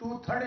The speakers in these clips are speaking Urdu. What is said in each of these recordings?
2/3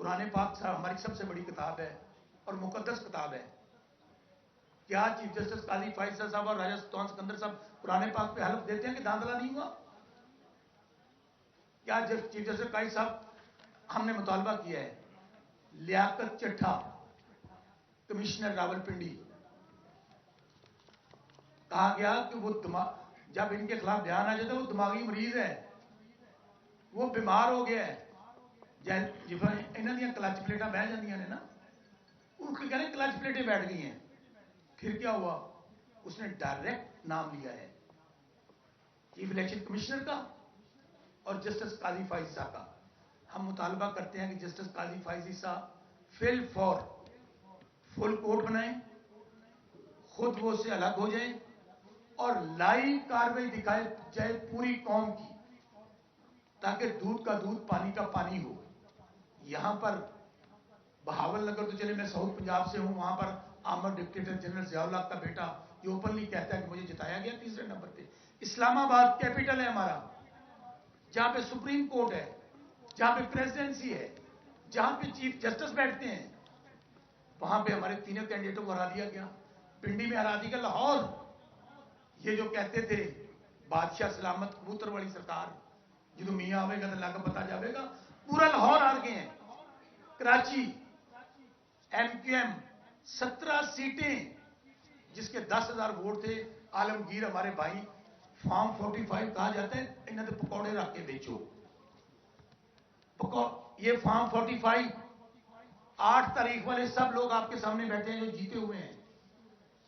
قرآن پاک ہماری سب سے بڑی کتاب ہے اور مقدس کتاب ہے. کیا چیف جسٹس قاضی فائز صاحب اور راجہ سلطان سکندر صاحب قرآن پاک پہ حلف دیتے ہیں کہ دھاندلا نہیں ہوا؟ کیا چیف جسٹس قاضی صاحب ہم نے مطالبہ کیا ہے لیاقت چٹھا کمشنر راولپنڈی کہا گیا کہ وہ جب ان کے خلاف بیان آ جاتا ہے وہ دماغی مریض ہے, وہ بیمار ہو گیا ہے. انہوں نے کلچ پلیٹاں بہ جاندیاں نے نا, ان کے کہنے کلچ پلیٹیں بیٹھ گئی ہیں. پھر کیا ہوا؟ اس نے ڈائریکٹ نام لیا ہے چیف الیکشن کمشنر کا اور جسٹس قاضی فائز صاحب کا. ہم مطالبہ کرتے ہیں کہ جسٹس قاضی فائزی صاحب فل فور فل کوٹ بنائیں, خود وہ سے الگ ہو جائیں اور لائیو کاروائی دکھائے جائے پوری قوم کی, تاکہ دودھ کا دودھ پانی کا پانی ہو. یہاں پر بہاول نگر تو چلے, میں ساؤتھ پنجاب سے ہوں, وہاں پر آمر ڈکٹیٹر جنرل ضیاء الحق کا بیٹا یہ اوپنلی کہتا ہے کہ مجھے جتایا گیا تیسرے نمبر پہ. اسلام آباد کیپٹل ہے ہمارا, جہاں پہ سپریم کورٹ ہے, جہاں پہ پریزیڈنسی ہے, جہاں پہ چیف جسٹس بیٹھتے ہیں, وہاں پہ ہمارے تینوں کینڈیڈیٹوں کو ہرا دیا گیا. پنڈی میں ہرا دیا گیا. لاہور یہ جو کہتے تھے بادشاہ سلامت کبوتر والی سرکار, جدو میاں آئے گا تو لگ پتا جاوے گا, پورا لاہور ہار گئے ہیں. کراچی ایم کیو ایم 17 سیٹیں جس کے 10,000 ووٹ تھے. عالمگیر ہمارے بھائی, فارم 45 کہا جاتا ہے انہوں نے پکوڑے رکھ کے بیچو. یہ فارم 45 8 تاریخ والے سب لوگ آپ کے سامنے بیٹھے ہیں جو جیتے ہوئے ہیں,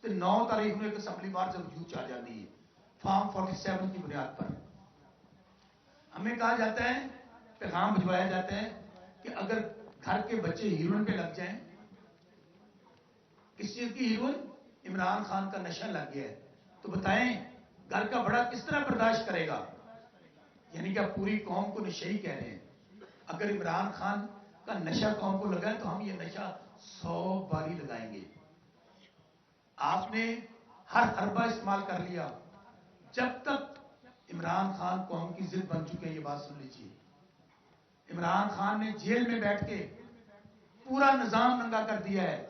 تو 9 تاریخ میں ایک اسمبلی بار سے وجود چاہ جاتی ہے فارم 47 کی بنیاد پر. ہمیں کہا جاتا ہے, پیغام بھجوایا جاتا ہے کہ اگر گھر کے بچے ہیروئن پہ لگ جائیں, کس چیز کی ہیروئن؟ عمران خان کا نشہ لگ گیا ہے, تو بتائیں گھر کا بڑا کس طرح برداشت کرے گا؟ یعنی کہ آپ پوری قوم کو نشئی کہہ رہے ہیں. اگر عمران خان کا نشہ قوم کو لگا ہے تو ہم یہ نشہ 100 باری لگائیں گے. آپ نے ہر حربہ استعمال کر لیا, جب تک عمران خان قوم کی ضد بن چکے ہیں. یہ بات سن لیجیے, عمران خان نے جیل میں بیٹھ کے پورا نظام ننگا کر دیا ہے,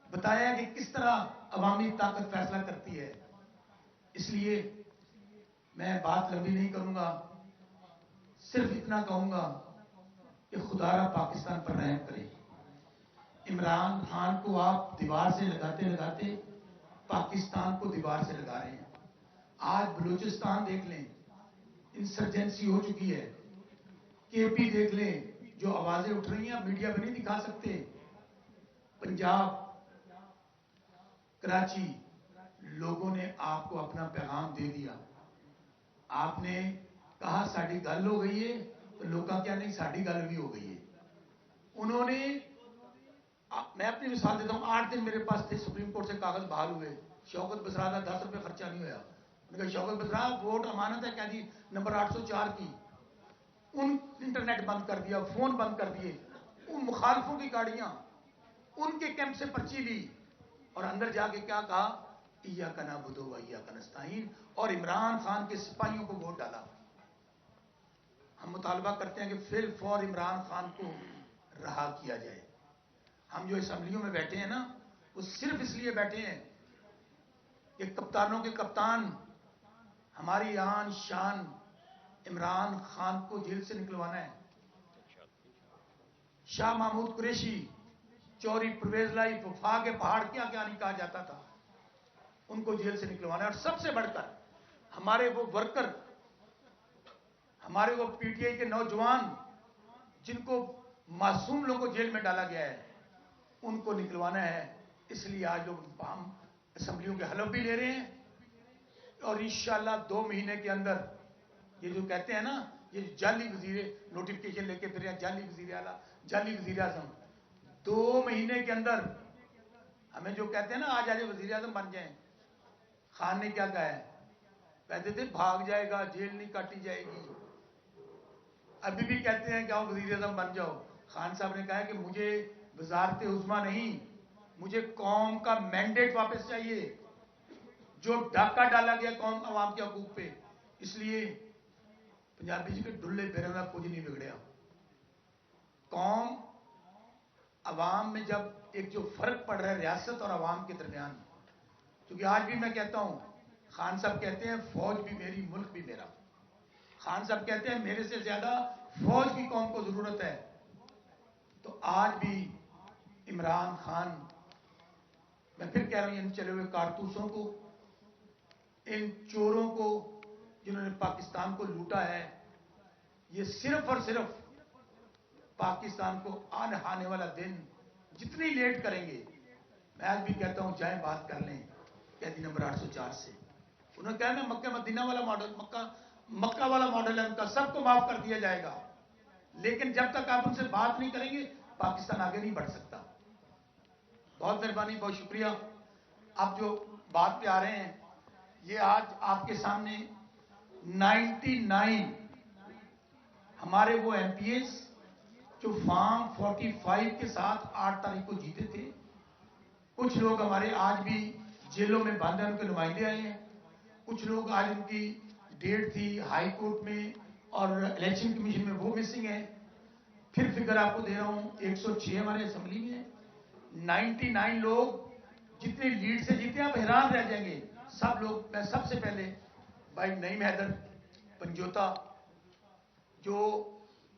بتایا کہ کس طرح عوامی طاقت فیصلہ کرتی ہے. اس لیے میں بات لمبی نہیں کروں گا, صرف اتنا کہوں گا کہ خدا را پاکستان پر رحم کرے. عمران خان کو آپ دیوار سے لگاتے لگاتے پاکستان کو دیوار سے لگا رہے ہیں. آج بلوچستان دیکھ لیں, انسرجنسی ہو چکی ہے. کے پی دیکھ لیں, جو آوازیں اٹھ رہی ہیں آپ میڈیا میں نہیں دکھا سکتے. پنجاب, کراچی, لوگوں نے آپ کو اپنا پیغام دے دیا. آپ نے کہا ساڑی گل ہو گئی ہے, تو لوگوں کیا نہیں ساڑی گل بھی ہو گئی ہے. انہوں نے, میں اپنی مثال دیتا ہوں, 8 دن میرے پاس تھے, سپریم کورٹ سے کاغذ بحال ہوئے. شوکت بسرا کا 10 روپے خرچہ نہیں ہوا. میں نے کہا شوکت بسرا ووٹ امانت ہے, کہہ دی نمبر 804 کی. ان انٹرنیٹ بند کر دیا, فون بند کر دیے, ان مخالفوں کی گاڑیاں, ان کے کیمپ سے پرچی لی, اور اندر جا کے کیا کہا, ایاک نعبد و ایاک نستعین, اور عمران خان کے سپاہیوں کو ووٹ ڈالا. ہم مطالبہ کرتے ہیں کہ فی الفور عمران خان کو رہا کیا جائے. ہم جو اسمبلیوں میں بیٹھے ہیں نا, وہ صرف اس لیے بیٹھے ہیں کہ کپتانوں کے کپتان, ہماری آن شان عمران خان کو جیل سے نکلوانا ہے. شاہ محمود قریشی, چوری پرویز لائی, وفا کے پہاڑ کیا کیا نہیں کہا جاتا تھا, ان کو جیل سے نکلوانا ہے. اور سب سے بڑھ کر ہمارے وہ ورکر, ہمارے وہ پی ٹی آئی کے نوجوان جن کو معصوم لوگوں کو جیل میں ڈالا گیا ہے, ان کو نکلوانا ہے. اس لیے آج لوگ ہم اسمبلیوں کے حلف بھی لے رہے ہیں, اور انشاءاللہ 2 مہینے کے اندر یہ جو کہتے ہیں نا, یہ جعلی وزیر نوٹیفکیشن لے کے پھر یا جعلی وزیر اعلیٰ, جعلی وزیر اعظم, 2 مہینے کے اندر ہمیں جو کہتے ہیں نا آج آج وزیر اعظم بن جائیں. خان نے کیا کہا ہے, کہتے تھے بھاگ جائے گا, جیل نہیں کاٹی جائے گی. ابھی بھی کہتے ہیں کہ آؤ وزیر اعظم بن جاؤ. خان صاحب نے کہا ہے کہ مجھے وزارت عظمیٰ نہیں, مجھے قوم کا مینڈیٹ واپس چاہیے, جو ڈاکہ ڈالا گیا قوم عوام کے حقوق پہ. اس لیے پنجابی جی کے ڈلے پھیرے میں کچھ نہیں بگڑیا. قوم عوام میں جب ایک جو فرق پڑ رہا ہے ریاست اور عوام کے درمیان، کیونکہ آج بھی میں کہتا ہوں، خان صاحب کہتے ہیں فوج بھی میری ملک بھی میرا، خان صاحب کہتے ہیں میرے سے زیادہ فوج کی قوم کو ضرورت ہے، تو آج بھی عمران خان، میں پھر کہہ رہا ہوں، ان چلے ہوئے کارتوسوں کو، ان چوروں کو جنہوں نے پاکستان کو لوٹا ہے، یہ صرف اور صرف پاکستان کو آنے والا دن جتنی لیٹ کریں گے، میں آج بھی کہتا ہوں جائیں بات کر لیں قیدی نمبر 804 سے. انہوں نے کہا نا مکہ مدینہ والا ماڈل، مکہ والا ماڈل ہے ان کا، سب کو معاف کر دیا جائے گا، لیکن جب تک آپ ان سے بات نہیں کریں گے پاکستان آگے نہیں بڑھ سکتا. بہت مہربانی، بہت شکریہ. آپ جو بات پہ آ رہے ہیں، یہ آج آپ کے سامنے 99 ہمارے وہ ایم پی ایس جو فارم 45 کے ساتھ 8 تاریخ کو جیتے تھے، کچھ لوگ ہمارے آج بھی جیلوں میں بند ہیں، ان کے نمائندے آئے ہیں. کچھ لوگ آج ان کی ڈیٹ تھی ہائی کورٹ میں اور الیکشن کمیشن میں، وہ مسنگ ہیں. پھر فگر آپ کو دے رہا ہوں 106 ہمارے اسمبلی میں ہیں. 99 لوگ جتنے لیڈ سے جیتے ہیں، آپ حیران رہ جائیں گے. سب لوگ، میں سب سے پہلے بھائی نعیم حیدر پنجوتا جو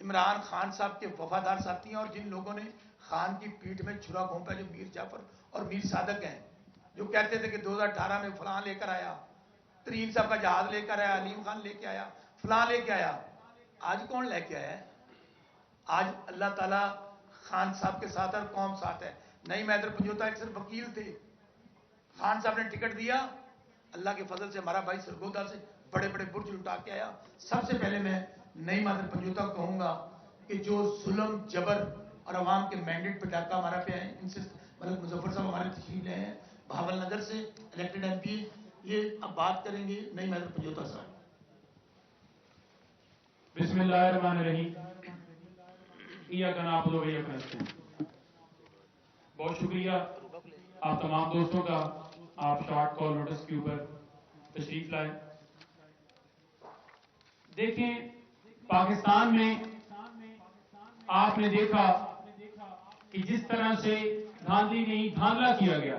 عمران خان صاحب کے وفادار ساتھی ہیں، اور جن لوگوں نے خان کی پیٹھ میں چھرا گھونپا، جو میر جعفر اور میر صادق ہیں، جو کہتے تھے کہ 2018 میں فلاں لے کر آیا، ترین صاحب کا جہاز لے کر آیا، علیم خان لے کے آیا، فلاں لے کے آیا. آج کون لے کے آیا ہے؟ آج اللہ تعالیٰ خان صاحب کے ساتھ اور قوم ساتھ ہے. نعیم حیدر پنجوتا ایک صرف وکیل تھے، خان صاحب نے ٹکٹ دیا، اللہ کے فضل سے ہمارا بھائی سرگودا سے بڑے بڑے برج لٹا کے آیا. سب سے پہلے میں نعیم حیدر پنجوتا کو کہوں گا کہ جو ظلم جبر اور عوام کے مینڈیٹ پہ ڈاکہ ہمارا پہ آئے، ان سے ملک مظفر صاحب ہمارے تشریف لے ہیں بہاول نگر سے الیکٹڈ ایم پی، یہ اب بات کریں گے نعیم حیدر پنجوتا صاحب. بسم اللہ الرحمن الرحیم. ایاک نعبد و ایاک نستعین. بہت شکریہ آپ تمام دوستوں کا، آپ شارٹ کال نوٹس کے اوپر تشریف لائے. دیکھیں، پاکستان میں آپ نے دیکھا کہ جس طرح سے دھاندلی نہیں دھاندلا کیا گیا،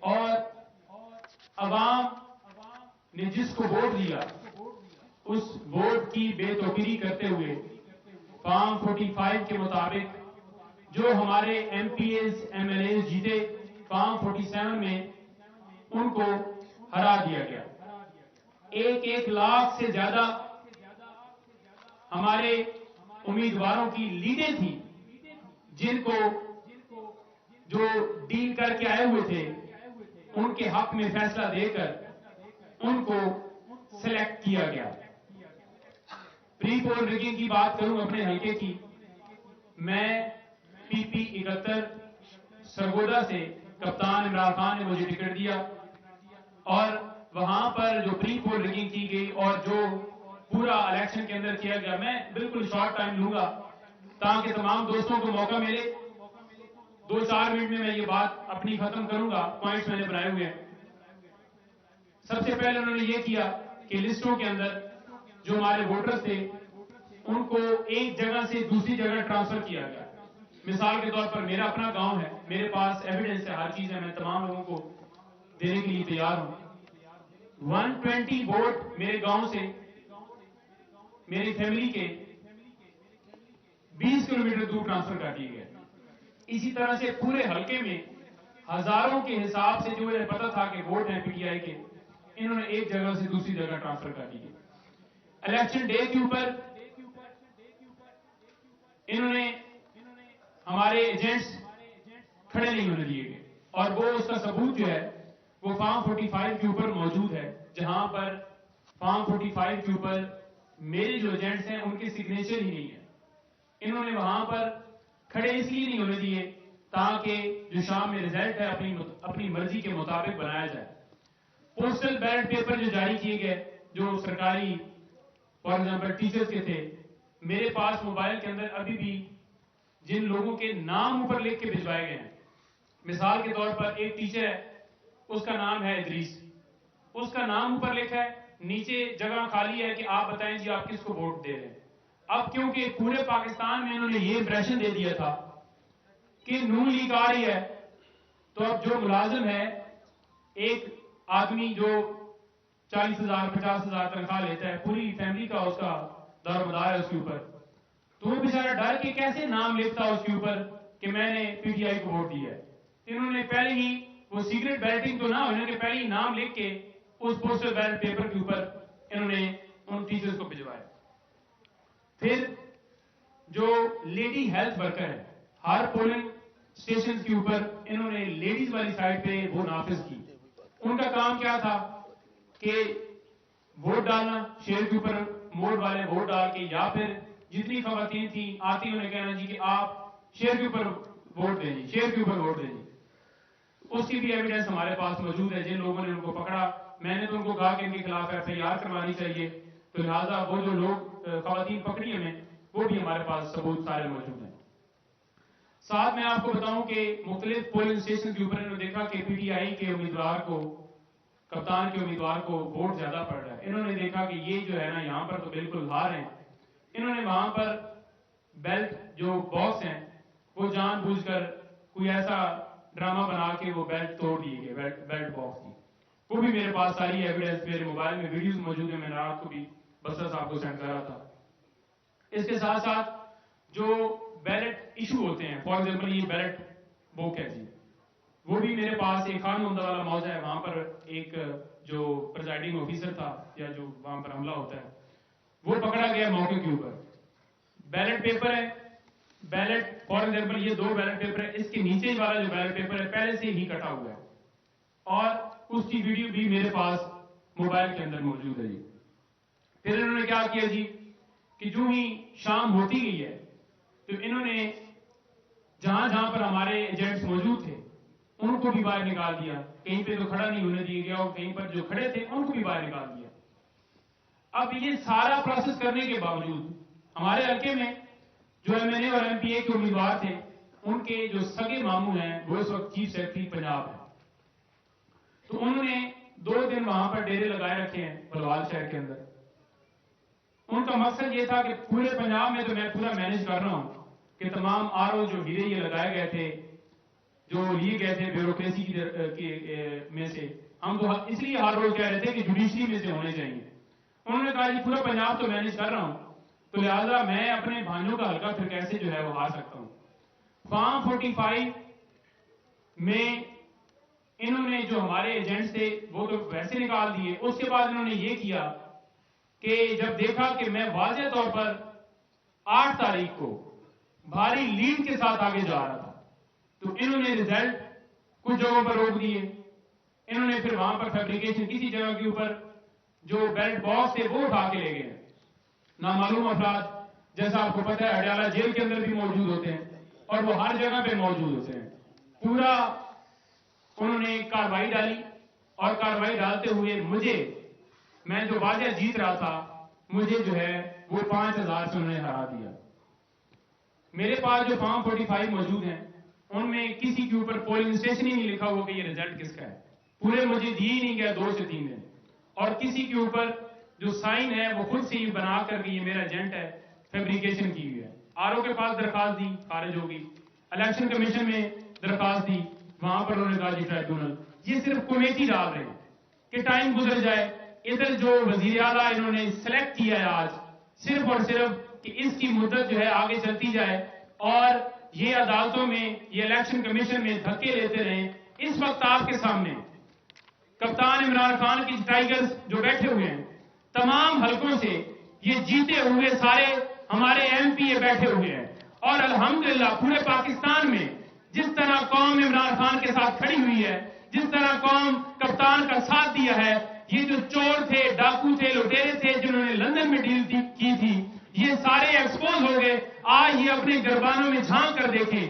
اور عوام نے جس کو ووٹ دیا اس ووٹ کی بے توقیری کرتے ہوئے فارم 45 کے مطابق جو ہمارے M P As M L As جیتے فارم 47 میں، ان کو ہرا دیا گیا. 1 لاکھ سے زیادہ ہمارے امیدواروں کی لیڈیں تھیں، جن کو جو ڈیل کر کے آئے ہوئے تھے ان کے حق میں فیصلہ دے کر ان کو سلیکٹ کیا گیا. پری پول ریگنگ کی بات کروں اپنے حلقے کی، میں پی پی 71 سرگودا سے کپتان عمران خان نے مجھے ٹکٹ دیا، اور وہاں پر جو پری پول ریگنگ کی گئی اور جو پورا الیکشن کے اندر کیا گیا، میں بالکل شارٹ ٹائم لوں گا تاکہ تمام دوستوں کو موقع ملے. 2-4 منٹ میں یہ بات اپنی ختم کروں گا، پوائنٹس میں نے بنائے ہوئے ہیں. سب سے پہلے انہوں نے یہ کیا کہ لسٹوں کے اندر جو ہمارے ووٹرز تھے ان کو ایک جگہ سے دوسری جگہ ٹرانسفر کیا گیا. مثال کے طور پر میرا اپنا گاؤں ہے، میرے پاس ایویڈنس ہے، ہر چیز ہے، میں تمام لوگوں کو دینے کے لیے تیار ہوں. 120 ووٹ میرے گاؤں سے میری فیملی کے 20 کلومیٹر دور ٹرانسفر کر دیے گئے. اسی طرح سے پورے حلقے میں ہزاروں کے حساب سے جو یہ پتا تھا کہ ووٹ ہیں پی ٹی آئی کے، انہوں نے ایک جگہ سے دوسری جگہ ٹرانسفر کر دیے. الیکشن ڈے کے اوپر انہوں نے ہمارے ایجنٹس کھڑے نہیں ہونے دیے گئے، اور وہ اس کا ثبوت جو ہے وہ فارم 45 کے اوپر موجود ہے، جہاں پر فارم 45 کے اوپر میرے جو ایجنٹس ہیں ان کے سگنیچر ہی نہیں ہے. انہوں نے وہاں پر کھڑے اس لیے نہیں ہونے دیے تاکہ جو شام میں رزلٹ ہے اپنی مرضی کے مطابق بنایا جائے. پوسٹل بیلٹ پیپر جو جاری کیے گئے، جو سرکاری فار ایگزامپل ٹیچرز کے تھے، میرے پاس موبائل کے اندر ابھی بھی جن لوگوں کے نام اوپر لکھ کے بھجوائے گئے ہیں، مثال کے طور پر ایک ٹیچر ہے، اس کا نام ہے ادریس، اس کا نام اوپر لکھا ہے، نیچے جگہ خالی ہے کہ آپ بتائیں جی آپ کس کو ووٹ دے رہے ہیں. اب کیونکہ پورے پاکستان میں انہوں نے یہ امپریشن دے دیا تھا کہ نون لیگ آ رہی ہے تو اب جو ملازم ہے ایک آدمی جو 40,000 50,000 تنخواہ لیتا ہے, پوری فیملی کا اس کا دار و مدار ہے اس کے اوپر, تو وہ بیچارہ ڈر کے کیسے نام لکھتا اس کے اوپر کہ میں نے پی ٹی آئی کو ووٹ دیا ہے. انہوں نے پہلے ہی وہ سیکرٹ بیلٹنگ تو نہ ہو, انہوں نے پہلے ہی نام لکھ کے اس پوسٹل بیلٹ پیپر کے اوپر انہوں نے ان ٹیچرز کو بھجوایا. پھر جو لیڈی ہیلتھ ورکر ہے, ہر پولنگ اسٹیشن کے اوپر انہوں نے لیڈیز والی سائڈ پہ وہ نافذ کی. ان کا کام کیا تھا کہ ووٹ ڈالنا, شیر کے اوپر موڑ والے ووٹ ڈال کے, یا پھر جتنی خواتین تھیں آتی انہیں کہنا جی کہ آپ شیر کے اوپر ووٹ دیں جی, شیر کے اوپر ووٹ دیں جی. اس کی بھی ایویڈنس ہمارے پاس موجود ہے. جن لوگوں نے ان کو پکڑا, میں نے تو ان کو کہا کہ ان کے خلاف ایف آئی آر کروانی چاہیے, تو لہٰذا وہ جو لوگ خواتین پکڑی ہمیں وہ بھی ہمارے پاس ثبوت سارے موجود ہیں. ساتھ میں آپ کو بتاؤں کہ مختلف پولنگ اسٹیشن کے اوپر انہوں نے دیکھا کہ پی ٹی آئی کے امیدوار کو, کپتان کے امیدوار کو ووٹ زیادہ پڑ رہا ہے. انہوں نے دیکھا کہ یہ جو ہے نا یہاں پر تو بالکل ہار ہیں. انہوں نے وہاں پر بیلٹ جو باکس ہیں وہ جان بوجھ کر کوئی ایسا ڈرامہ بنا کے وہ بیلٹ توڑ دیے گئے, بیلٹ باکس کی. وہ بھی میرے پاس ساری ایویڈنس, میرے موبائل میں ویڈیوز موجود ہیں, میں نے رات کو بھی بسر صاحب کو سینڈ کرا تھا. اس کے ساتھ ساتھ جو بیلٹ ایشو ہوتے ہیں, فار ایگزامپل یہ بیلٹ بک ہے جی, وہ بھی میرے پاس ایک خان مندہ والا موضوع ہے. وہاں پر ایک جو پریزائڈنگ آفیسر تھا یا جو وہاں پر حملہ ہوتا ہے وہ پکڑا گیا موقع کے اوپر. بیلٹ پیپر ہے, بیلٹ فار ایگزامپل یہ 2 بیلٹ پیپر ہے, اس کے نیچے والا جو بیلٹ پیپر ہے پہلے سے ہی کٹا ہوا ہے, اور اس کی ویڈیو بھی میرے پاس موبائل کے اندر موجود ہے جی. پھر انہوں نے کیا کیا جی کہ جو ہی شام ہوتی گئی ہے تو انہوں نے جہاں جہاں پر ہمارے ایجنٹس موجود تھے ان کو بھی باہر نکال دیا. کہیں پہ تو کھڑا نہیں ہونے دیا گیا, اور کہیں پر جو کھڑے تھے ان کو بھی باہر نکال دیا. اب یہ سارا پروسیس کرنے کے باوجود ہمارے حلقے میں جو ایم این اے اور ایم پی اے کے امیدوار تھے ان کے جو سگے ماموں ہیں وہ اس وقت چیف سیکرٹری پنجاب ہے, تو انہوں نے 2 دن وہاں پر ڈیرے لگائے رکھے ہیں بلوال شہر کے اندر. ان کا مقصد یہ تھا کہ پورے پنجاب میں تو میں پورا مینج کر رہا ہوں کہ تمام آر او جو ہیرے یہ لگائے گئے تھے, جو لیے گئے تھے بیوروکریسی میں سے, ہم تو اس لیے ہر روز کہہ رہے تھے کہ جوڈیشری میں سے ہونے چاہیے. انہوں نے کہا جی پورا پنجاب تو مینج کر رہا ہوں, تو لہٰذا میں اپنے بھائیوں کا حلقہ پھر کیسے جو ہے وہ ہار سکتا ہوں. فارم 45 میں انہوں نے جو ہمارے ایجنٹس تھے وہ تو ویسے نکال دیے. اس کے بعد انہوں نے یہ کیا کہ جب دیکھا کہ میں واضح طور پر 8 تاریخ کو بھاری لیڈ کے ساتھ آگے جا رہا تھا تو انہوں نے ریزلٹ کچھ جگہوں پر روک دیے. انہوں نے پھر وہاں پر فیبریکیشن کسی جگہ کے اوپر جو بیلٹ باکس تھے وہ اٹھا کے لے گئے. نامعلوم افراد جیسا آپ کو پتہ ہے اڈیالہ جیل کے اندر بھی موجود ہوتے ہیں اور وہ ہر جگہ پہ موجود ہوتے ہیں. پورا انہوں نے کاروائی ڈالی, اور کاروائی ڈالتے ہوئے میں جو واضح جیت رہا تھا مجھے جو ہے وہ 5,000 سے انہوں نے ہرا دیا. میرے پاس جو فارم 45 موجود ہیں ان میں کسی کے اوپر پولنگ اسٹیشن ہی نہیں لکھا ہوا کہ یہ رزلٹ کس کا ہے. پورے مجھے دی ہی نہیں گیا 2 سے 3 دن, اور کسی کے اوپر جو سائن ہے وہ خود سے ہی بنا کر کے یہ میرا ایجنٹ ہے فیبریکیشن کی ہوئی ہے. آر او کے پاس درخواست دی, خارج ہوگی. الیکشن کمیشن میں درخواست دی, وہاں پر انہوں نے کہا جی ٹرائبیونل. یہ صرف کمیٹی ڈال رہے ہیں کہ ٹائم گزر جائے. ادھر جو وزیر اعلیٰ انہوں نے سلیکٹ کیا ہے آج صرف اور صرف کہ اس کی مدت جو ہے آگے چلتی جائے, اور یہ عدالتوں میں یہ الیکشن کمیشن میں دھکے لیتے رہیں. اس وقت آپ کے سامنے کپتان عمران خان کی ٹائیگرز جو بیٹھے ہوئے ہیں تمام حلقوں سے یہ جیتے ہوئے سارے ہمارے ایم پی اے بیٹھے ہوئے ہیں, اور الحمدللہ پورے پاکستان میں جس طرح قوم عمران خان کے ساتھ کھڑی ہوئی ہے, جس طرح قوم کپتان کا ساتھ دیا ہے, یہ جو چور تھے, ڈاکو تھے, لٹیرے تھے جنہوں نے لندن میں ڈیل کی تھی, یہ سارے ایکسپوز ہو گئے. آج یہ اپنے گربانوں میں جھانک کر دیکھیں,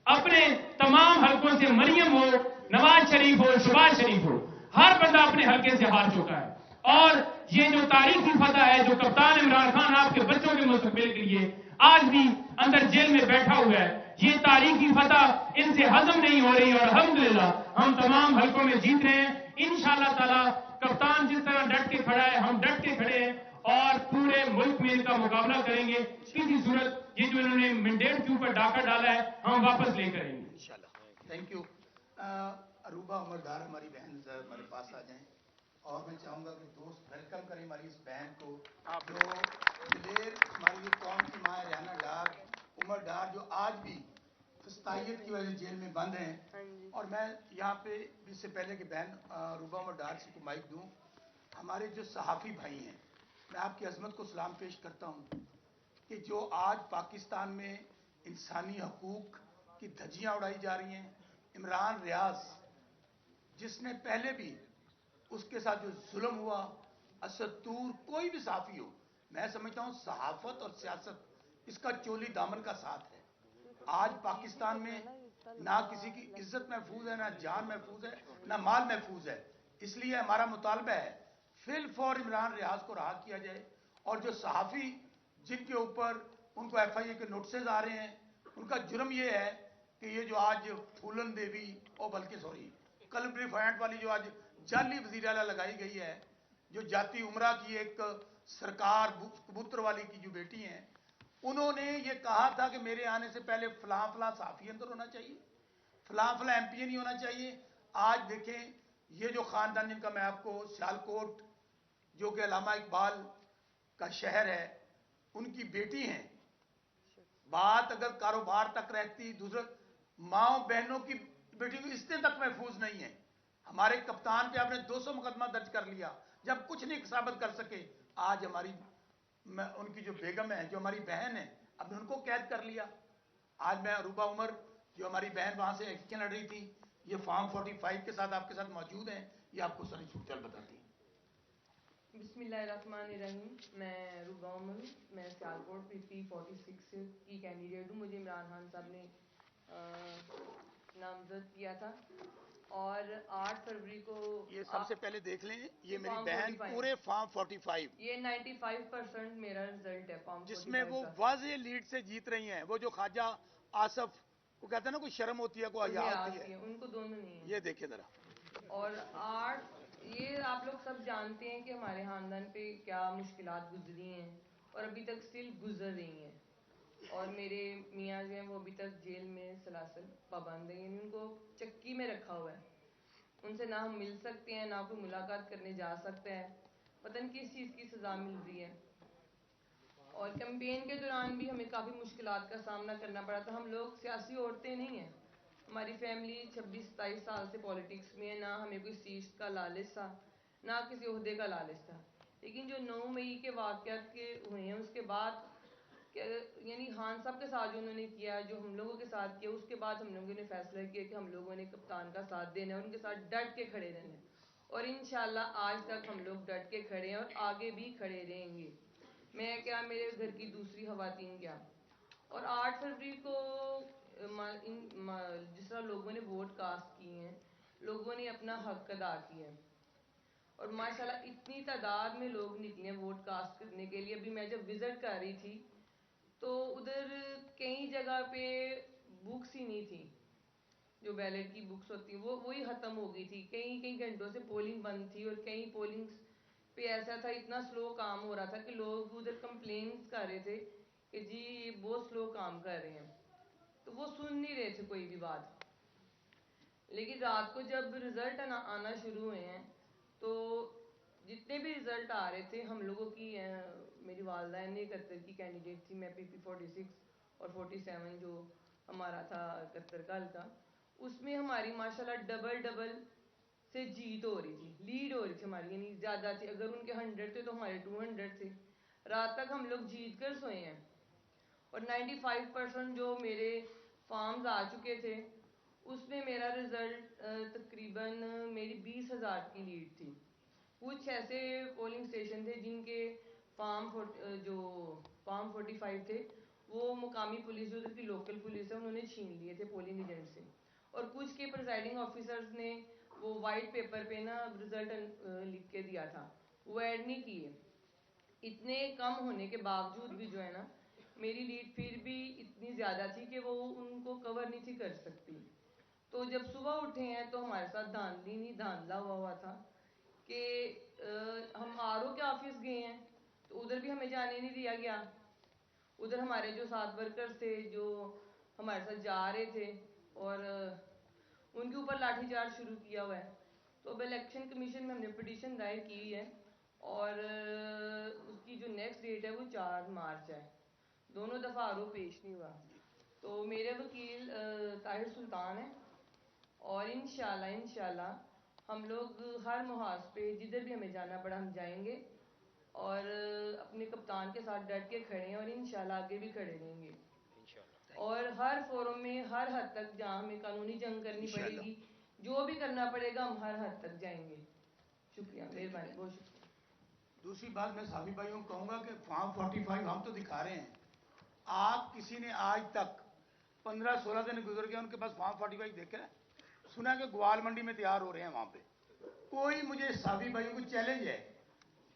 اپنے تمام حلقوں سے مریم ہو, نواز شریف ہو, شہباز شریف ہو, ہر بندہ اپنے حلقے سے ہار چکا ہے. اور یہ جو تاریخی فتح ہے جو کپتان عمران خان آپ کے بچوں کے مستقبل کے لیے آج بھی اندر جیل میں بیٹھا ہوا ہے, یہ تاریخی فتح ان سے ہضم نہیں ہو رہی, اور الحمدللہ ہم تمام حلقوں میں جیت رہے ہیں. انشاءاللہ تعالی کپتان جس طرح ڈٹ کے کھڑا ہے ہم ڈٹ کے کھڑے ہیں, اور پورے ملک میں ان کا مقابلہ کریں گے. کسی صورت یہ جو انہوں نے مینڈیٹ کے اوپر ڈاکہ ڈالا ہے ہم واپس لے کر آئیں گے انشاءاللہ. Thank you. اروبہ عمر ڈار ہماری بہن ہمارے پاس آ جائیں اور میں چاہوں گا کہ دوست ویلکم کریں ہماری اس بہن کو جو دلیر ہماری یہ قوم کی ماں ہے ریحانہ ڈار عمر ڈار جو آج بھی فسطائیت کی وجہ سے جیل میں بند ہیں. اور میں یہاں پہ اس سے پہلے کہ بہن اروبہ عمر ڈار سے کو مائک دوں, ہمارے جو صحافی بھائی ہیں میں آپ کی عظمت کو سلام پیش کرتا ہوں کہ جو آج پاکستان میں انسانی حقوق کی دھجیاں اڑائی جا رہی ہیں. عمران ریاض جس نے پہلے بھی اس کے ساتھ جو ظلم ہوا, اسد طور کوئی بھی صحافی ہو, میں سمجھتا ہوں صحافت اور سیاست اس کا چولی دامن کا ساتھ ہے. آج پاکستان میں نہ کسی کی عزت محفوظ ہے, نہ جان محفوظ ہے, نہ مال محفوظ ہے. اس لیے ہمارا مطالبہ ہے فی الفور عمران ریاض کو رہا کیا جائے, اور جو صحافی جن کے اوپر ان کو ایف آئی اے کے نوٹسز آ رہے ہیں ان کا جرم یہ ہے کہ یہ جو آج پھولن دیوی اور بلکہ سوری کلبری فائنٹ والی جو آج جعلی وزیر اعلیٰ لگائی گئی ہے, جو جاتی عمرہ کی ایک سرکار کبوتر والی کی جو بیٹی ہیں, انہوں نے یہ کہا تھا کہ میرے آنے سے پہلے فلاں فلاں صحافی اندر ہونا چاہیے, فلاں فلاں ایم پی اے نہیں ہونا چاہیے. آج دیکھیں یہ جو خاندان جن کا میں آپ کو سیالکوٹ جو کہ علامہ اقبال کا شہر ہے ان کی بیٹی ہیں, بات اگر کاروبار تک رہتی دوسرے ماؤں بہنوں کی بیٹی کو اس تک محفوظ نہیں ہے. ہمارے کپتان پہ آپ نے 200 مقدمہ درج کر لیا جب کچھ نہیں ثابت کر سکے. آج ہماری ان کی جو بیگم ہے جو ہماری بہن ہے اب نے ان کو قید کر لیا. آج میں اروبہ عمر جو ہماری بہن وہاں سے ایکشن لڑ رہی تھی, یہ فارم 45 کے ساتھ آپ کے ساتھ موجود ہیں, یہ آپ کو ساری صورتحال بتاتی ہیں. بسم اللہ الرحمن الرحیم. میں اروبہ عمر, میں سیالکوٹ پی پی 46 کی کینڈیڈیٹ ہوں. مجھے عمران خان صاحب نے نامزد کیا تھا اور 8 فروری کو یہ سب سے پہلے دیکھ لیں یہ میری بہن پورے فارم 45 یہ 95% میرا رزلٹ ہے فارم 45 جس میں وہ واضح لیڈ سے جیت رہی ہیں. وہ جو خواجہ آصف کو کہتے ہیں نا کوئی شرم ہوتی ہے کوئی حیا ہوتی ہے, ان کو دونوں نہیں ہے. یہ دیکھیں ذرا. اور 8 یہ آپ لوگ سب جانتے ہیں کہ ہمارے خاندان پہ کیا مشکلات گزری ہیں اور ابھی تک سٹل گزر رہی ہیں. اور میرے میاں جو ہیں وہ ابھی تک جیل میں سلاسل پابند ہیں, یعنی ان کو چکی میں رکھا ہوا ہے. ان سے نہ ہم مل سکتے ہیں, نہ کوئی ملاقات کرنے جا سکتا ہے. پتہ نہیں کس چیز کی سزا مل رہی ہے. اور کیمپین کے دوران بھی ہمیں کافی مشکلات کا سامنا کرنا پڑا تھا. ہم لوگ سیاسی عورتیں نہیں ہیں, ہماری فیملی 26-27 سال سے پولیٹکس میں ہے. نہ ہمیں کوئی سیٹ کا لالچ تھا, نہ کسی عہدے کا لالچ تھا. لیکن جو 9 مئی کے واقعات کے ہوئے ہیں اس کے بعد یعنی خان صاحب کے ساتھ جو انہوں نے کیا, جو ہم لوگوں کے ساتھ کیا, اس کے بعد ہم لوگوں نے فیصلہ کیا کہ ہم لوگوں نے کپتان کا ساتھ دینا ہے, ان کے ساتھ ڈٹ کے کھڑے رہنا ہے. اور انشاءاللہ آج تک ہم لوگ ڈٹ کے کھڑے ہیں اور آگے بھی کھڑے رہیں گے. میں کیا, میرے گھر کی دوسری خواتین کیا. اور 8 فروری کو جس طرح لوگوں نے ووٹ کاسٹ کیے ہیں, لوگوں نے اپنا حق ادا کیا ہے. اور ماشاءاللہ اتنی تعداد میں لوگ نکلے ووٹ کاسٹ کرنے کے لیے. ابھی میں جب وزٹ کر رہی تھی تو ادھر کئی جگہ پہ بکس ہی نہیں تھی, جو بیلٹ کی بکس ہوتی ہیں وہی ختم ہو گئی تھی. کئی گھنٹوں سے پولنگ بند تھی, اور کئی پولنگ پہ ایسا تھا اتنا سلو کام ہو رہا تھا کہ لوگ ادھر کمپلینس کر رہے تھے کہ جی یہ بہت سلو کام کر رہے ہیں, تو وہ سن نہیں رہے تھے کوئی بھی بات. لیکن رات کو جب رزلٹ آنا شروع ہوئے ہیں تو جتنے بھی رزلٹ آ رہے تھے ہم لوگوں کی, میری والدہ نے 71 کی کینڈیڈیٹ تھی, میں پی پی 46 اور 47 جو ہمارا تھا 71 کا حلقہ, اس میں ہماری ماشاءاللہ ڈبل سے جیت ہو رہی تھی, لیڈ ہو رہی تھی ہماری, یعنی زیادہ تھی. اگر ان کے 100 تھے تو ہمارے 200 تھے. رات تک ہم لوگ جیت کر سوئے ہیں. اور 95% جو میرے فارمز آ چکے تھے اس میں میرا رزلٹ تقریباً میری 20,000 کی لیڈ تھی. کچھ ایسے پولنگ اسٹیشن تھے جن کے فارم 45 تھے وہ مقامی پولیس, جو ادھر کی لوکل پولیس ہے, انہوں نے چھین لیے تھے پولنگ ایجنٹ سے. اور کچھ کے پریزائڈنگ آفیسرز نے وہ وائٹ پیپر پہ نا رزلٹ لکھ کے دیا تھا, وہ ایڈ نہیں کیے. اتنے کم ہونے کے باوجود بھی جو ہے نا میری لیڈ پھر بھی اتنی زیادہ تھی کہ وہ ان کو کور نہیں تھی کر سکتی. تو جب صبح اٹھے ہیں تو ہمارے ساتھ دھاندلا ہوا تھا کہ ہم آر او کے آفس گئے ہیں تو ادھر بھی ہمیں جانے نہیں دیا گیا. ادھر ہمارے جو ساتھ ورکرز تھے جو ہمارے ساتھ جا رہے تھے اور ان کے اوپر لاٹھی چارج شروع کیا ہوا ہے. تو اب الیکشن کمیشن میں ہم نے پٹیشن دائر کی ہے اور اس کی جو نیکسٹ ڈیٹ ہے وہ 4 مارچ ہے. دونوں دفعہ آروپ پیش نہیں ہوا. تو میرے وکیل طاہر سلطان ہیں اور انشاءاللہ ہم لوگ ہر محاذ پہ جدھر بھی ہمیں جانا پڑا ہم جائیں گے اور اپنے کپتان کے ساتھ ڈٹ کے کھڑے ہیں اور انشاءاللہ آگے بھی کھڑے رہیں گے. اور ہر فورم میں ہر حد تک جہاں ہمیں قانونی جنگ کرنی پڑے گی جو بھی کرنا پڑے گا ہم ہر حد تک جائیں گے. شکریہ، مہربانی، بہت شکریہ. دوسری بات میں صحافی بھائیوں کو کہوں گا کہ فارم 45 ہم تو دکھا رہے ہیں. آپ کسی نے آج تک 15-16 دن گزر گئے ان کے پاس فارم 45 دیکھا ہے؟ سنا کہ گوال منڈی میں تیار ہو رہے ہیں وہاں پہ. کوئی مجھے صحافی بھائیوں کو چیلنج ہے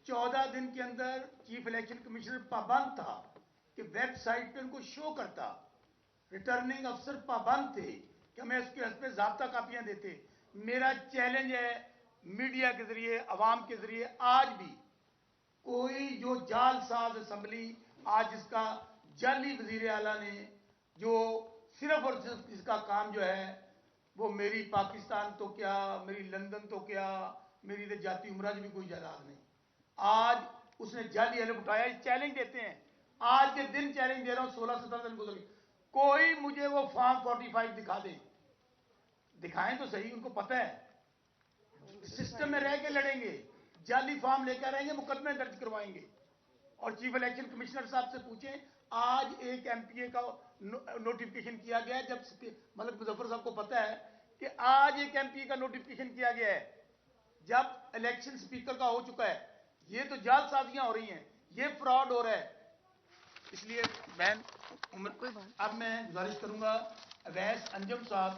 14 دن کے اندر چیف الیکشن کمیشنر پابند تھا کہ ویب سائٹ پہ ان کو شو کرتا. ریٹرننگ افسر پابند تھے کہ ہمیں اس کے پہ ضابطہ کاپیاں دیتے. میرا چیلنج ہے میڈیا کے ذریعے عوام کے ذریعے آج بھی کوئی جو جعل ساز اسمبلی آج جس کا جعلی وزیر اعلیٰ نے جو صرف اور صرف اس کا کام جو ہے وہ میری پاکستان تو کیا میری لندن تو کیا میری تو جاتی عمرہ بھی کوئی جائیداد نہیں. آج اس نے جعلی الف اٹھایا. چیلنج دیتے ہیں آج کے دن چیلنج دے رہا ہوں 16-17 دن گزر گئے. کوئی مجھے وہ فارم 45 دکھا دے. دکھائیں تو صحیح. ان کو پتہ ہے سسٹم میں رہ کے لڑیں گے. جعلی فارم لے کر آئیں گے مقدمے درج کروائیں گے. اور چیف الیکشن کمشنر صاحب سے پوچھیں آج ایک ایم پی اے کا نوٹیفکیشن کیا گیا ہے. جب ملک مظفر صاحب کو پتہ ہے کہ آج ایک ایم پی اے کا نوٹیفکیشن کیا گیا ہے جب الیکشن سپیکر کا ہو چکا ہے. یہ تو جعل سازیاں ہو رہی ہیں, یہ فراڈ ہو رہا ہے. اس لیے اب میں گزارش کروں گا اویس انجم صاحب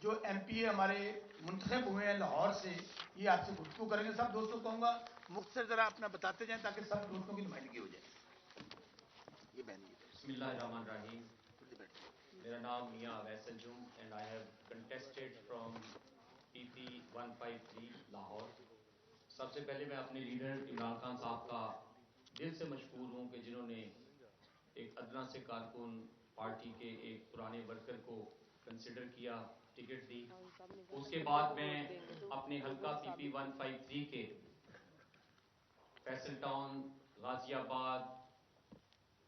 جو ایم پی اے ہمارے منتخب ہوئے ہیں لاہور سے, یہ آپ سے گفتگو کریں گے. سب دوستوں کو کہوں گا مختصر ذرا اپنا بتاتے جائیں تاکہ سب دوستوں کی نمائندگی ہو جائے. یہ بہن بسم اللہ الرحمن الرحیم. میرا نام Mian Awais Anjum and I have contested from PP 153 Lahore. سب سے پہلے میں اپنے لیڈر عمران خان صاحب کا دل سے مشکور ہوں کہ جنہوں نے ایک ادنا سے کارکن پارٹی کے ایک پرانے ورکر کو کنسیڈر کیا, ٹکٹ دی. اس کے بعد میں اپنے حلقہ PP 153 کے فیصل ٹاؤن, غازی آباد,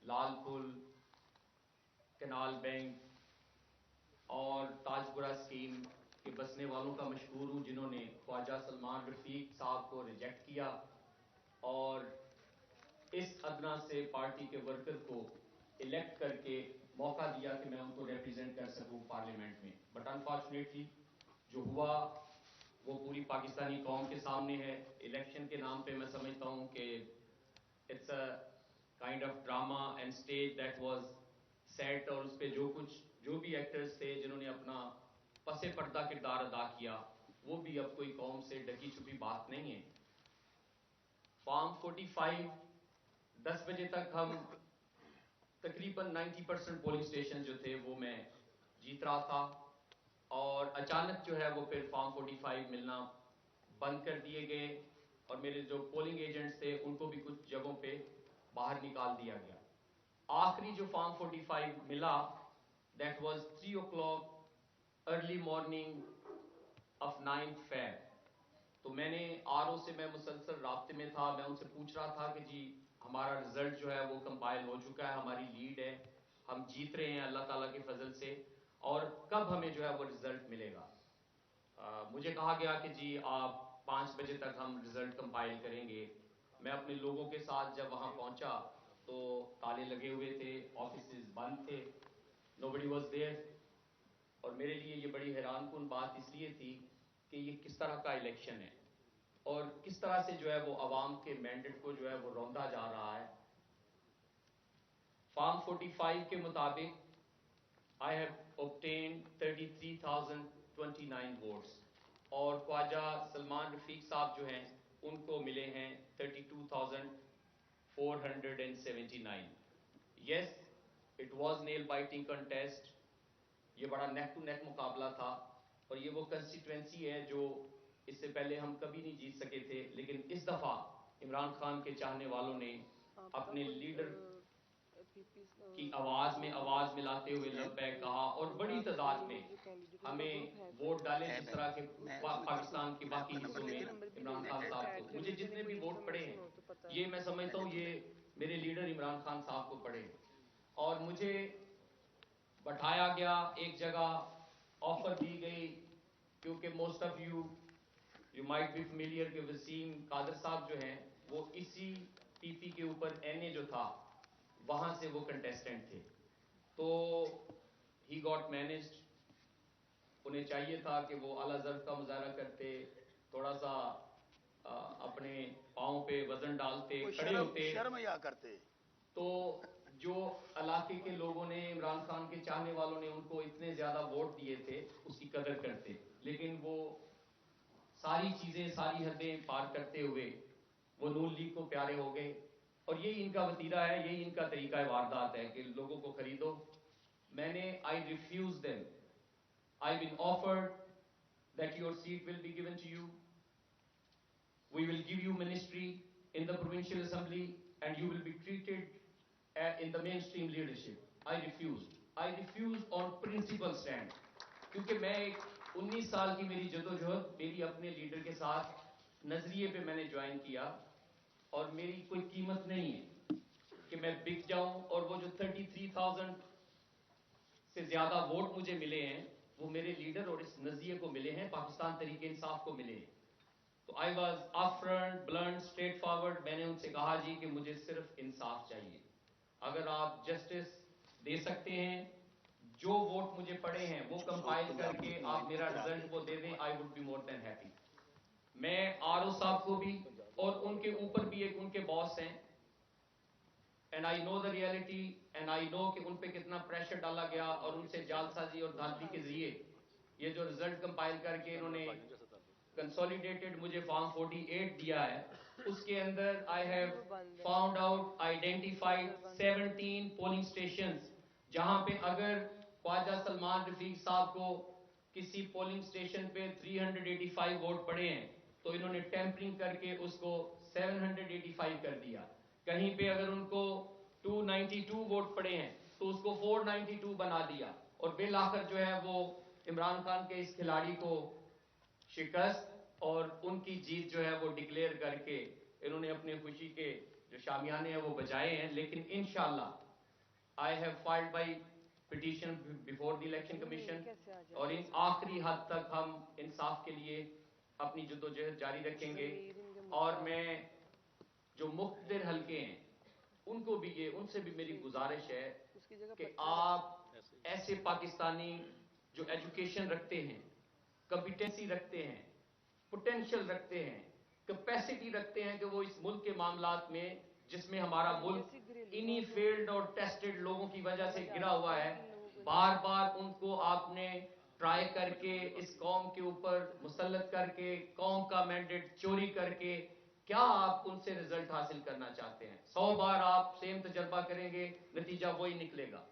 لال پل, کنال بینک اور تاج پورہ اسکیم کے بسنے والوں کا مشکور ہوں جنہوں نے خواجہ سلمان رفیق صاحب کو ریجیکٹ کیا اور اس ادنا سے پارٹی کے ورکر کو الیکٹ کر کے موقع دیا کہ میں ان کو ریپرزینٹ کر سکوں پارلیمنٹ میں. بٹ انفارچونیٹلی جو ہوا وہ پوری پاکستانی قوم کے سامنے ہے. الیکشن کے نام پہ میں سمجھتا ہوں کہ it's a kind of drama and stage that was set, اور اس پہ جو بھی ایکٹرز تھے جنہوں نے اپنا پس پردہ کردار ادا کیا وہ بھی اب کوئی قوم سے ڈکی چھپی بات نہیں ہے. فارم 45 10 بجے تک ہم تقریباً 90% پولنگ اسٹیشن جو تھے وہ میں جیت رہا تھا اور اچانک جو ہے وہ پھر فارم 45 ملنا بند کر دیے گئے اور میرے جو پولنگ ایجنٹس تھے ان کو بھی کچھ جگہوں پہ باہر نکال دیا گیا. آخری جو فارم 45 ملا that was 3 o'clock early morning of 9th Feb. تو میں نے RO سے میں مسلسل رابطے میں تھا. میں ان سے پوچھ رہا تھا کہ جی ہمارا رزلٹ جو ہے وہ کمپائل ہو چکا ہے, ہماری لیڈ ہے, ہم جیت رہے ہیں اللہ تعالیٰ کے فضل سے, اور کب ہمیں جو ہے وہ رزلٹ ملے گا. مجھے کہا گیا کہ جی آپ 5 بجے تک ہم رزلٹ کمپائل کریں گے. میں اپنے لوگوں کے ساتھ جب وہاں پہنچا تو تالے لگے ہوئے تھے, آفیسز بند تھے, nobody was there. اور میرے لیے یہ بڑی حیران کن بات اس لیے تھی کہ یہ کس طرح کا الیکشن ہے اور کس طرح سے جو ہے وہ عوام کے مینڈیٹ کو جو ہے وہ روندا جا رہا ہے. فارم 45 کے مطابق I have obtained 33,029 votes اور خواجہ سلمان رفیق صاحب جو ہیں ان کو ملے ہیں 32,479. Yes, it was nail biting contest. یہ بڑا نیک ٹو نیک مقابلہ تھا اور یہ وہ کنسٹیٹوینسی ہے جو اس سے پہلے ہم کبھی نہیں جیت سکے تھے, لیکن اس دفعہ عمران خان کے چاہنے والوں نے اپنے لیڈر کی آواز میں آواز ملاتے ہوئے لبیک کہا اور بڑی تعداد میں ہمیں ووٹ ڈالے جس طرح کے پاکستان کے باقی حصوں میں عمران خان صاحب کو. مجھے جتنے بھی ووٹ پڑے ہیں یہ میں سمجھتا ہوں یہ میرے لیڈر عمران خان صاحب کو پڑے ہیں. اور مجھے بٹھایا گیا ایک جگہ, آفر دی گئی, کیونکہ most of you might be familiar کہ وسیم قادر صاحب جو ہیں وہ اسی ٹی پی کے اوپر این اے جو تھا وہاں سے وہ کنٹیسٹنٹ تھے. تو ہی گاٹ مینجڈ. انہیں چاہیے تھا کہ وہ اعلیٰ ظرف کا مظاہرہ کرتے, تھوڑا سا اپنے پاؤں پہ وزن ڈالتے, کھڑے ہوتے, شرم یا کرتے. تو جو علاقے کے لوگوں نے, عمران خان کے چاہنے والوں نے ان کو اتنے زیادہ ووٹ دیے تھے اس کی قدر کرتے. لیکن وہ ساری چیزیں, ساری حدیں پار کرتے ہوئے وہ نون لیگ کو پیارے ہو گئے. اور یہی ان کا وتیرہ ہے, یہی ان کا طریقہ واردات ہے کہ لوگوں کو خریدو. میں نے I refuse them. I've been offered that your seat will be given to you. We will give you ministry in the provincial assembly and you will be treated in the mainstream leadership. I refused. I refused on principle stand. کیونکہ میں 19 سال کی میری جدوجہد میری اپنے لیڈر کے ساتھ نظریے پہ میں نے جوائن کیا, اور میری کوئی قیمت نہیں ہے کہ میں بک جاؤں. اور وہ جو 33,000 سے زیادہ ووٹ مجھے ملے ہیں وہ میرے لیڈر اور اس نظریے کو ملے ہیں, پاکستان تحریک انصاف کو ملے ہیں. تو I was up front, blunt, straight forward. میں نے ان سے کہا جی کہ مجھے صرف انصاف چاہیے. اگر آپ جسٹس دے سکتے ہیں, جو ووٹ مجھے پڑے ہیں وہ کمپائل کر کے آپ میرا رزلٹ وہ دے دیں, I would be more than happy. میں آر او صاحب کو بھی اور ان کے اوپر بھی ایک ان کے باس ہیں, and I know the reality and I know کہ ان پہ کتنا پریشر ڈالا گیا اور ان سے جعل سازی اور دھاندلی کے ذریعے یہ جو رزلٹ کمپائل کر کے انہوں نے کنسولیڈیٹڈ مجھے فارم 48 دیا ہے, اس کے اندر I have found out, identified 17 polling stations جہاں پہ اگر خواجہ سلمان رفیق صاحب کو کسی پولنگ اسٹیشن پہ 385 ووٹ پڑے ہیں تو انہوں نے ٹیمپرنگ کر کے اس کو 785 کر دیا. کہیں پہ اگر ان کو 292 ووٹ پڑے ہیں تو اس کو 492 بنا دیا. اور بالآخر جو ہے وہ عمران خان کے اس کھلاڑی کو شکست اور ان کی جیت جو ہے وہ ڈکلیئر کر کے انہوں نے اپنے خوشی کے جو شامیانے ہیں وہ بجائے ہیں. لیکن انشاءاللہ I have filed by petition before the election commission, اور ان آخری حد تک ہم انصاف کے لیے اپنی جدوجہد جاری رکھیں گے. اور میں جو مقتدر حلقے ہیں ان کو بھی ان سے بھی میری گزارش ہے کہ آپ ایسے پاکستانی جو ایجوکیشن رکھتے ہیں, کمپیٹنسی رکھتے ہیں, پوٹینشل رکھتے ہیں, کیپیسٹی رکھتے ہیں کہ وہ اس ملک کے معاملات میں, جس میں ہمارا ملک انہی فیلڈ اور ٹیسٹڈ لوگوں کی وجہ سے گرا ہوا ہے, بار بار ان کو آپ نے ٹرائی کر کے اس قوم کے اوپر مسلط کر کے قوم کا مینڈیٹ چوری کر کے کیا آپ ان سے رزلٹ حاصل کرنا چاہتے ہیں؟ 100 بار آپ سیم تجربہ کریں گے, نتیجہ وہی نکلے گا.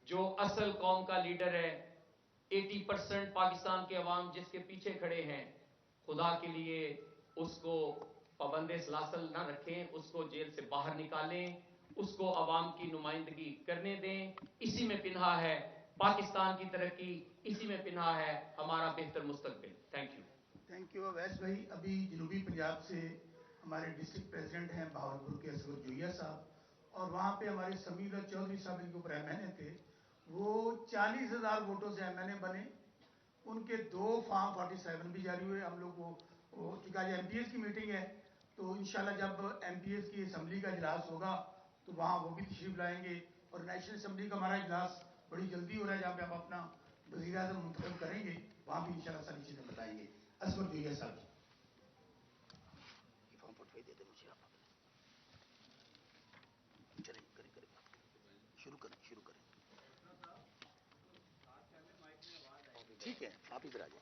جو اصل قوم کا لیڈر ہے, 80% پاکستان کے عوام جس کے پیچھے کھڑے ہیں, خدا کے لیے اس کو پابند سلاسل نہ رکھیں, اس کو جیل سے باہر نکالیں, اس کو عوام کی نمائندگی کرنے دیں. اسی میں پنہا ہے پاکستان کی ترقی, اسی میں پنہا ہے ہمارا بہتر مستقبل. Thank you. Thank you Owais بھائی. ابھی جنوبی پنجاب سے ہمارے ڈسٹرکٹ پریزیڈنٹ ہیں بہاولپور کے اصغر جوئیہ صاحب, اور وہاں پہ ہمارے سمیع اللہ چودھری صاحب ان کے اوپر ایم این اے تھے, وہ 40,000 ووٹوں سے ایم این اے بنے. ان کے 2 فارم 47 بھی جاری ہوئے. ہم لوگ وہ چونکہ آج ایم پی ایس کی میٹنگ ہے تو انشاءاللہ جب ایم پی ایس کی اسمبلی کا اجلاس ہوگا تو وہاں وہ بھی تشریف لائیں گے. اور نیشنل اسمبلی کا ہمارا اجلاس بڑی جلدی ہو رہا ہے جہاں پہ ہم اپنا وزیر اعظم منتخب کریں گے, وہاں بھی انشاءاللہ ساری چیزیں بتائیں گے. اصغر جوئیہ صاحب جی. شروع کریں. ٹھیک ہے, آپ ادھر آ جائیں.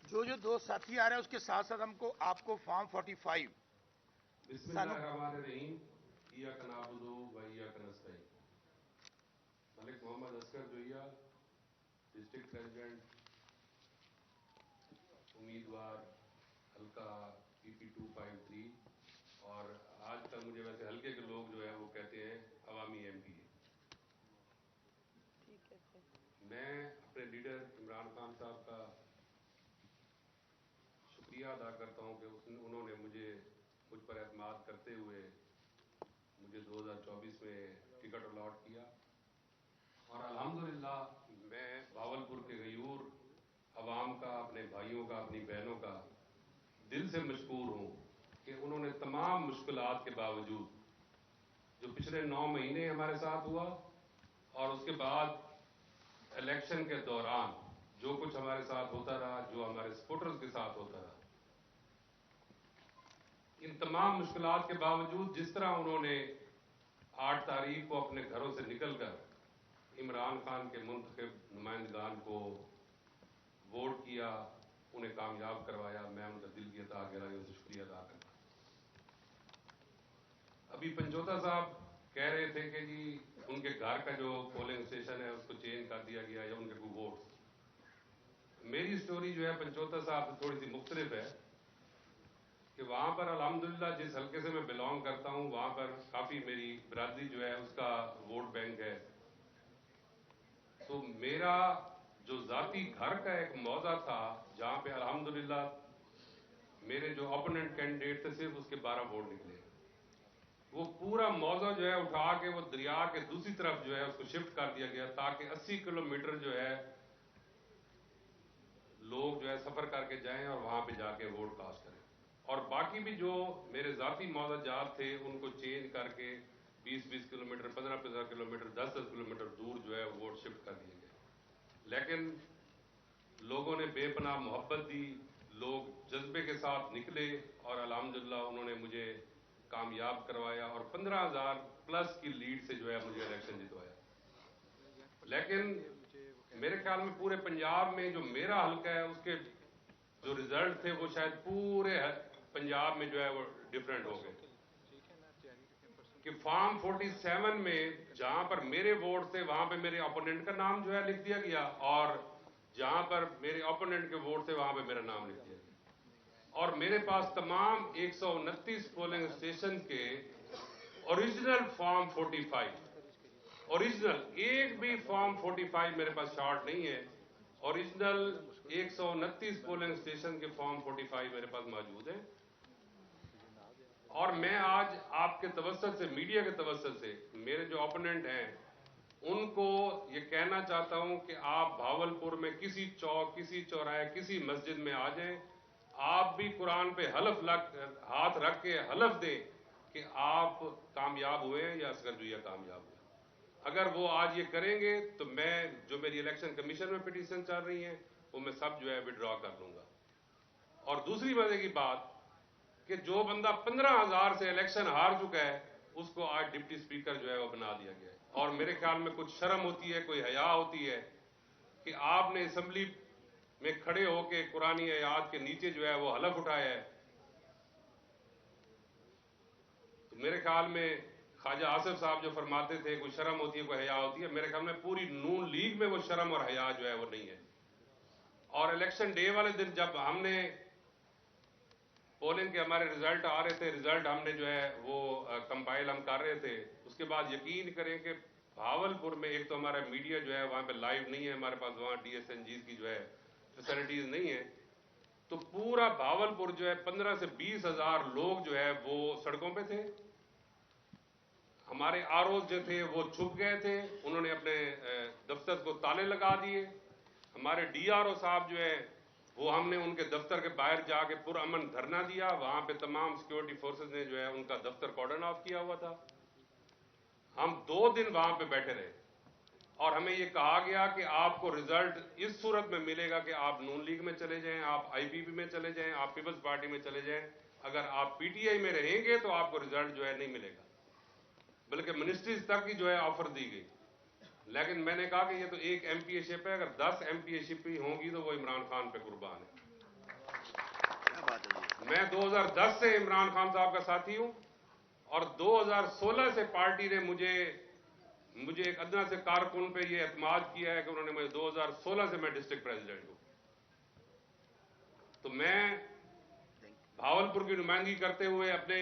جو 2 ساتھی آ رہے ہیں اس کے ساتھ ساتھ ہم کو آپ کو فارم 45. بسم اللہ الرحمن الرحیم. ایاک نعبد و ایاک نستعین. ملک محمد اصغر جوئیہ, ڈسٹرکٹ پریزیڈنٹ, امیدوار حلقہ پی پی 253, اور آج کل مجھے ویسے ہلکے کے لوگ جو ہے وہ کہتے ہیں عوامی ایم پی اے. میں اپنے لیڈر عمران خان صاحب کا شکریہ ادا کرتا ہوں کہ انہوں نے مجھ پر اعتماد کرتے ہوئے مجھے 2024 میں ٹکٹ الاٹ کیا، اور الحمدللہ میں بھاولپور کے غیور عوام کا، اپنے بھائیوں کا، اپنی بہنوں کا دل سے مشکور ہوں کہ انہوں نے تمام مشکلات کے باوجود جو پچھلے 9 مہینے ہمارے ساتھ ہوا اور اس کے بعد الیکشن کے دوران جو کچھ ہمارے ساتھ ہوتا رہا، جو ہمارے سپورٹرز کے ساتھ ہوتا رہا، ان تمام مشکلات کے باوجود جس طرح انہوں نے 8 تاریخ کو اپنے گھروں سے نکل کر عمران خان کے منتخب نمائندگان کو ووٹ کیا، انہیں کامیاب کروایا، میں ان کا دل کی عطا گہرائیوں سے شکریہ ادا کرتا ہوں. ابھی پنچوتا صاحب کہہ رہے تھے کہ جی ان کے گھر کا جو پولنگ اسٹیشن ہے اس کو چینج کر دیا گیا یا ان کے کوئی ووٹ. میری سٹوری جو ہے پنچوتا صاحب سے تھوڑی سی مختلف ہے کہ وہاں پر الحمدللہ جس حلقے سے میں بلانگ کرتا ہوں وہاں پر کافی میری برادری جو ہے اس کا ووٹ بینک ہے. تو میرا جو ذاتی گھر کا ایک موضع تھا جہاں پہ الحمدللہ میرے جو اپوننٹ کینڈیڈیٹ تھے صرف اس کے 12 ووٹ نکلے، وہ پورا موضع جو ہے اٹھا کے وہ دریا کے دوسری طرف جو ہے اس کو شفٹ کر دیا گیا تاکہ 80 کلومیٹر جو ہے لوگ جو ہے سفر کر کے جائیں اور وہاں پہ جا کے ووٹ کاسٹ کریں. اور باقی بھی جو میرے ذاتی موضع جات تھے ان کو چینج کر کے 20 کلومیٹر، 15 کلومیٹر، 10 کلومیٹر دور جو ہے ووٹ شفٹ کر دیے گئے. لیکن لوگوں نے بے پناہ محبت دی، لوگ جذبے کے ساتھ نکلے اور الحمدللہ انہوں نے مجھے کامیاب کروایا اور 15,000 پلس کی لیڈ سے جو ہے مجھے الیکشن جتوایا. لیکن میرے خیال میں پورے پنجاب میں جو میرا حلقہ ہے اس کے جو رزلٹ تھے وہ شاید پورے پنجاب میں جو ہے وہ ڈیفرنٹ ہو گئے کہ فارم 47 میں جہاں پر میرے ووٹ تھے وہاں پہ میرے اپوننٹ کا نام جو ہے لکھ دیا گیا، اور جہاں پر میرے اپوننٹ کے ووٹ تھے وہاں پہ میرا نام لکھ دیا گیا. اور میرے پاس تمام 129 پولنگ اسٹیشن کے اوریجنل فارم 45، اوریجنل ایک بھی فارم 45 میرے پاس شارٹ نہیں ہے، اوریجنل 129 پولنگ اسٹیشن کے فارم 45 میرے پاس موجود ہیں. اور میں آج آپ کے توسط سے، میڈیا کے توسط سے میرے جو اپوننٹ ہیں ان کو یہ کہنا چاہتا ہوں کہ آپ بھاولپور میں کسی چوک، کسی چوراہے، کسی مسجد میں آ جائیں، آپ بھی قرآن پہ ہاتھ رکھ کے حلف دیں کہ آپ کامیاب ہوئے ہیں یا اصغر جویہ کامیاب ہوئے. اگر وہ آج یہ کریں گے تو میں جو میری الیکشن کمیشن میں پٹیشن چل رہی ہیں وہ میں سب جو ہے وڈرا کر لوں گا. اور دوسری مزے کی بات کہ جو بندہ 15,000 سے الیکشن ہار چکا ہے اس کو آج ڈپٹی اسپیکر جو ہے وہ بنا دیا گیا ہے. اور میرے خیال میں کچھ شرم ہوتی ہے، کوئی حیا ہوتی ہے کہ آپ نے اسمبلی میں کھڑے ہو کے قرآنی آیات کے نیچے جو ہے وہ حلف اٹھایا ہے. تو میرے خیال میں خواجہ آصف صاحب جو فرماتے تھے کوئی شرم ہوتی ہے، کوئی حیا ہوتی ہے، میرے خیال میں پوری نون لیگ میں وہ شرم اور حیا جو ہے وہ نہیں ہے. اور الیکشن ڈے والے دن جب ہم نے پولنگ کے ہمارے رزلٹ آ رہے تھے، رزلٹ ہم نے جو ہے وہ کمپائل ہم کر رہے تھے، اس کے بعد یقین کریں کہ بھاولپور میں ایک تو ہمارا میڈیا جو ہے وہاں پہ لائیو نہیں ہے، ہمارے پاس وہاں DSNGs کی جو ہے فیسلٹیز نہیں ہے، تو پورا بھاولپور جو ہے 15 سے 20 ہزار لوگ جو ہے وہ سڑکوں پہ تھے. ہمارے ROs جو تھے وہ چھپ گئے تھے، انہوں نے اپنے دفتر کو تالے لگا دیے. ہمارے DRO صاحب جو ہے وہ ہم نے ان کے دفتر کے باہر جا کے پرامن دھرنا دیا، وہاں پہ تمام سیکیورٹی فورسز نے جو ہے ان کا دفتر کارڈن آف کیا ہوا تھا. ہم 2 دن وہاں پہ بیٹھے رہے اور ہمیں یہ کہا گیا کہ آپ کو رزلٹ اس صورت میں ملے گا کہ آپ نون لیگ میں چلے جائیں، آپ IPP میں چلے جائیں، آپ پیپلز پارٹی میں چلے جائیں. اگر آپ PTI میں رہیں گے تو آپ کو رزلٹ جو ہے نہیں ملے گا، بلکہ منسٹریز تک کی جو ہے آفر دی گئی. لیکن میں نے کہا کہ یہ تو ایک MPA شپ ہے، اگر 10 MPA شپ ہی ہوں گی تو وہ عمران خان پہ قربان ہے. میں 2010 سے عمران خان صاحب کا ساتھی ہوں اور 2016 سے پارٹی نے مجھے ایک ادنا سے کارکن پہ یہ اعتماد کیا ہے کہ انہوں نے مجھے 2016 سے میں ڈسٹرکٹ پریزیڈنٹ ہوں. تو میں بھاولپور کی نمائندگی کرتے ہوئے اپنے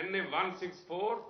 NA 164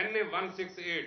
NA 168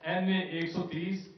NA 130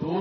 2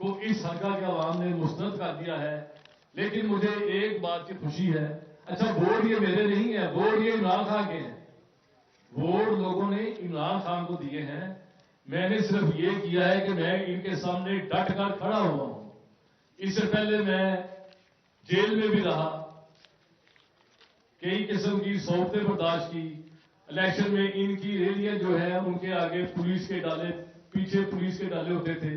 کو اس حلقہ کے عوام نے مسترد کر دیا ہے. لیکن مجھے ایک بات کی خوشی ہے. اچھا ووٹ یہ میرے نہیں ہے، ووٹ یہ عمران خان کے ہیں. ووٹ لوگوں نے عمران خان کو دیے ہیں. میں نے صرف یہ کیا ہے کہ میں ان کے سامنے ڈٹ کر کھڑا ہوا ہوں. اس سے پہلے میں جیل میں بھی رہا، کئی قسم کی صحبتیں برداشت کی. الیکشن میں ان کی ریلیاں جو ہے ان کے آگے پولیس کے ڈالے، پیچھے پولیس کے ڈالے ہوتے تھے.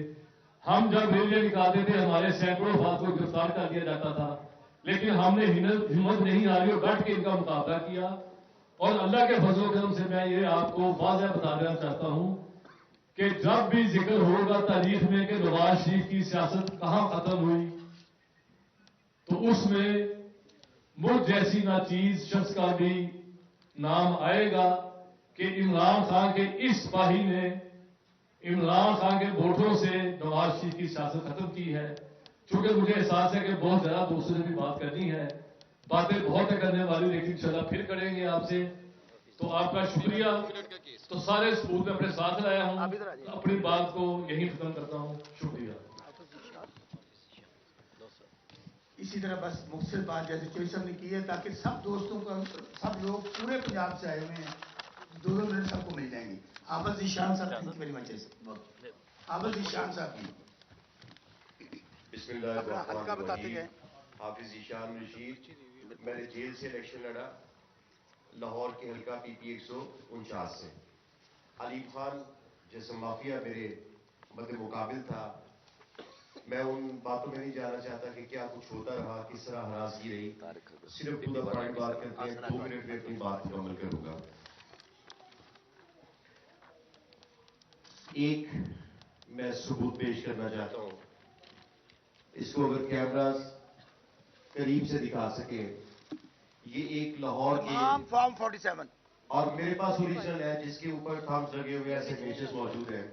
ہم جب ریلیاں نکالتے تھے ہمارے سینکڑوں افراد کو گرفتار کر دیا جاتا تھا. لیکن ہم نے ہمت نہیں ہاری اور ڈٹ کے ان کا مقابلہ کیا. اور اللہ کے فضل و کرم سے میں یہ آپ کو واضح بتا دینا چاہتا ہوں کہ جب بھی ذکر ہوگا تاریخ میں کہ نواز شریف کی سیاست کہاں ختم ہوئی، تو اس میں مجھ جیسی ناچیز شخص کا بھی نام آئے گا کہ عمران خان کے اس سپاہی نے عمران خان کے ووٹوں سے نواز شریف کی سیاست ختم کی ہے. چونکہ مجھے احساس ہے کہ بہت زیادہ دوستوں نے بھی بات کرنی ہے، باتیں بہت ہے کرنے والی، لیکن انشاءاللہ پھر کریں گے آپ سے. تو آپ کا شکریہ. تو سارے ثبوت میں اپنے ساتھ لایا ہوں. اپنی بات کو یہیں ختم کرتا ہوں. شکریہ. اسی طرح بس مختصر بات جیسے چوئی صاحب نے کی ہے تاکہ سب دوستوں کا، سب لوگ پورے پنجاب سے آئے ہوئے ہیں، 2 منٹ سب کو مل جائیں گے. حافظ ذیشان صاحب تھینک یو ویری مچ. حافظ ذیشان صاحب کی بسم اللہ الرحمن الرحیم. حافظ ذیشان رشید. میں نے جیل سے الیکشن لڑا، لاہور کے حلقہ پی پی 149 سے. علیم خان جیسا مافیا میرے مد مقابل تھا. میں ان باتوں میں نہیں جانا چاہتا کہ کیا کچھ ہوتا رہا، کس طرح ہراسگی رہی. صرف خود پوائنٹ بات کرتے ہیں. 2 منٹ میں اپنی بات مکمل کروں گا. ایک میں ثبوت پیش کرنا چاہتا ہوں، اس کو اگر کیمراز قریب سے دکھا سکے. یہ ایک لاہور کے فارم 47 اور میرے پاس اوریجنل ہے جس کے اوپر تھامس لگے ہوئے ہیں، سگنیچرز موجود ہیں.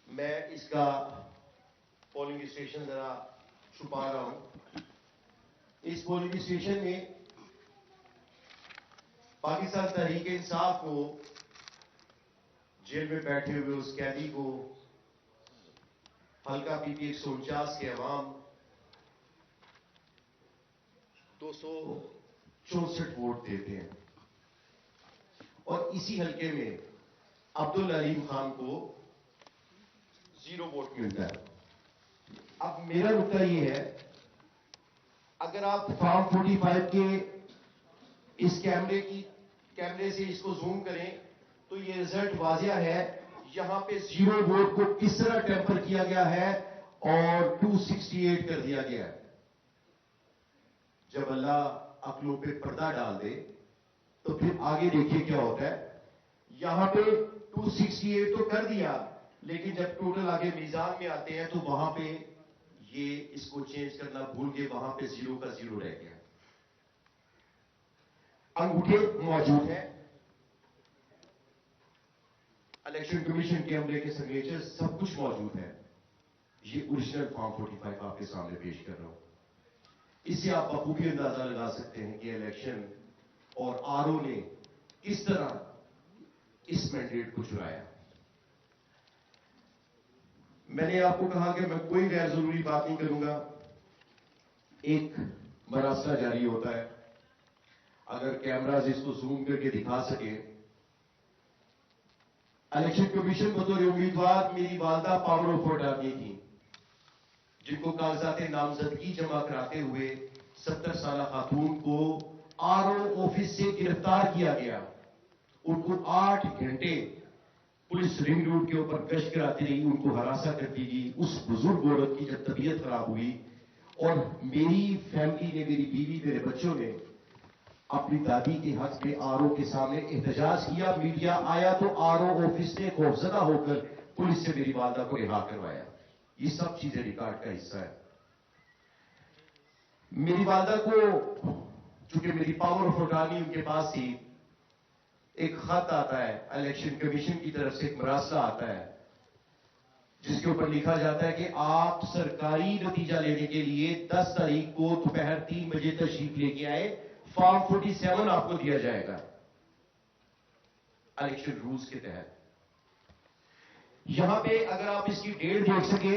میں اس کا پولنگ اسٹیشن ذرا چھپا رہا ہوں. اس پولنگ اسٹیشن میں پاکستان تحریک انصاف کو، جیل میں بیٹھے ہوئے اس قیدی کو، حلقہ پی پی 149 کے عوام 264 ووٹ دیتے ہیں. اور اسی حلقے میں عبدالعلیم خان کو 0 ووٹ ملتا ہے. اب میرا نقطہ یہ ہے، اگر آپ فارم 45 کے اس کیمرے سے اس کو زوم کریں تو یہ رزلٹ واضح ہے. یہاں پہ 0 ووٹ کو کس طرح ٹیمپر کیا گیا ہے اور 268 کر دیا گیا ہے. جب اللہ عقلوں پہ پردہ ڈال دے تو پھر آگے دیکھیے کیا ہوتا ہے. یہاں پہ 268 تو کر دیا، لیکن جب ٹوٹل آگے میزان میں آتے ہیں تو وہاں پہ یہ اس کو چینج کرنا بھول گئے، وہاں پہ 0 کا 0 رہ گیا. انگوٹھے موجود ہیں، الیکشن کمیشن کے عملے کے سگنیچر سب کچھ موجود ہے. یہ اوریجنل فارم 45 آپ کے سامنے پیش کر رہا ہوں. اس سے آپ بخوبی اندازہ لگا سکتے ہیں کہ الیکشن اور آر او نے کس طرح اس مینڈیٹ کو چرایا. میں نے آپ کو کہا کہ میں کوئی غیر ضروری بات نہیں کروں گا. ایک مراسلہ جاری ہوتا ہے، اگر کیمراز اس کو زوم کر کے دکھا سکے. الیکشن کمیشن بطور امیدوار میری والدہ پاور آف اٹارنی تھی، جن کو کاغذات نامزدگی جمع کراتے ہوئے 70 سالہ خاتون کو آر او آفس سے گرفتار کیا گیا. ان کو 8 گھنٹے پولیس رنگ روڈ کے اوپر گشت کراتی رہی، ان کو ہراساں کرتی گئی. اس بزرگ عورت کی جب طبیعت خراب ہوئی اور میری فیملی نے، میری بیوی، میرے بچوں نے اپنی دادی کے حق میں آر او کے سامنے احتجاج کیا. میڈیا آیا تو آر او آفس نے خوفزدہ ہو کر پولیس سے میری والدہ کو رہا کروایا. یہ سب چیزیں ریکارڈ کا حصہ ہے. میری والدہ کو چونکہ میری پاور آف اٹارنی ان کے پاس تھی، ایک خط آتا ہے الیکشن کمیشن کی طرف سے، ایک مراسلہ آتا ہے جس کے اوپر لکھا جاتا ہے کہ آپ سرکاری نتیجہ لینے کے لیے 10 تاریخ کو دوپہر 3 بجے تشریف لے کے آئے. فارم 47 آپ کو دیا جائے گا الیکشن رولز کے تحت. یہاں پہ اگر آپ اس کی ڈیٹ دیکھ سکے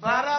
12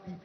PP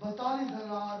42,000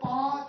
5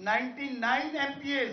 99 MPs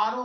RO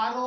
RO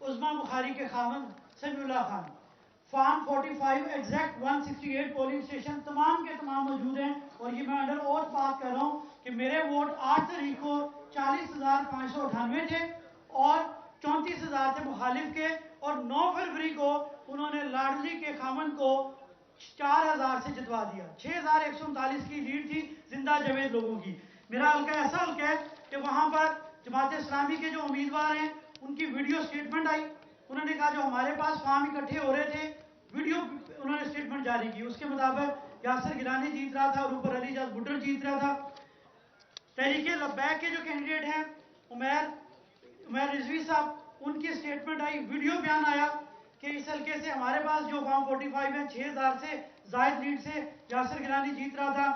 عظما بخاری کے خاوند Sami Ullah Khan. Form 45 exact 168 polling station تمام کے تمام موجود ہیں, اور یہ میں انڈر اوتھ بات کر رہا ہوں کہ میرے ووٹ 8 تاریخ کو 40,598 تھے اور 34,000 تھے مخالف کے, اور 9 فروری کو انہوں نے لاڈلی کے خامن کو 4,000 سے جتوا دیا. 6,139 کی لیڈ تھی زندہ جاوید لوگوں کی. میرا حلقہ ایسا حلقہ ہے کہ وہاں پر جماعت اسلامی کے جو امیدوار ہیں ان کی ویڈیو سٹیٹمنٹ آئی. انہوں نے کہا جو ہمارے پاس فارم اکٹھے ہو رہے تھے, ویڈیو انہوں نے سٹیٹمنٹ جاری کی. اس کے مطابق یاسر گیلانی جیت رہا تھا اور اوپر علی جاز بٹر جیت رہا تھا. تحریک لبیک کے جو کینڈیڈیٹ ہیں عمیر رضوی صاحب, ان کی سٹیٹمنٹ آئی, ویڈیو بیان آیا کہ اس حلقے سے ہمارے پاس جو فارم 45 ہیں 6,000 سے زائد لیڈ سے یاسر گیلانی جیت رہا تھا.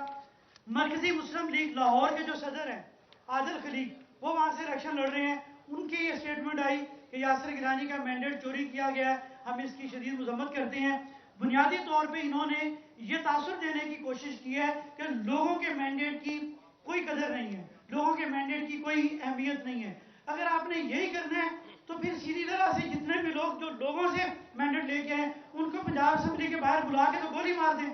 مرکزی مسلم لیگ لاہور کے جو صدر ہیں عادل خلیق, وہ وہاں سے الیکشن لڑ رہے ہیں. ان کی یہ سٹیٹمنٹ آئی کہ یاسر گیلانی کا مینڈیٹ چوری کیا گیا ہے, ہم اس کی شدید مذمت کرتے ہیں. بنیادی طور پہ انہوں نے یہ تاثر دینے کی کوشش کی ہے کہ لوگوں کے مینڈیٹ کی کوئی قدر نہیں ہے, لوگوں کے مینڈیٹ کی کوئی اہمیت نہیں ہے. اگر آپ نے یہی کرنا ہے تو پھر سیدھی طرح سے جتنے بھی لوگ جو لوگوں سے مینڈیٹ لے کے ہیں ان کو پنجاب اسمبلی کے باہر بلا کے تو گولی مار دیں.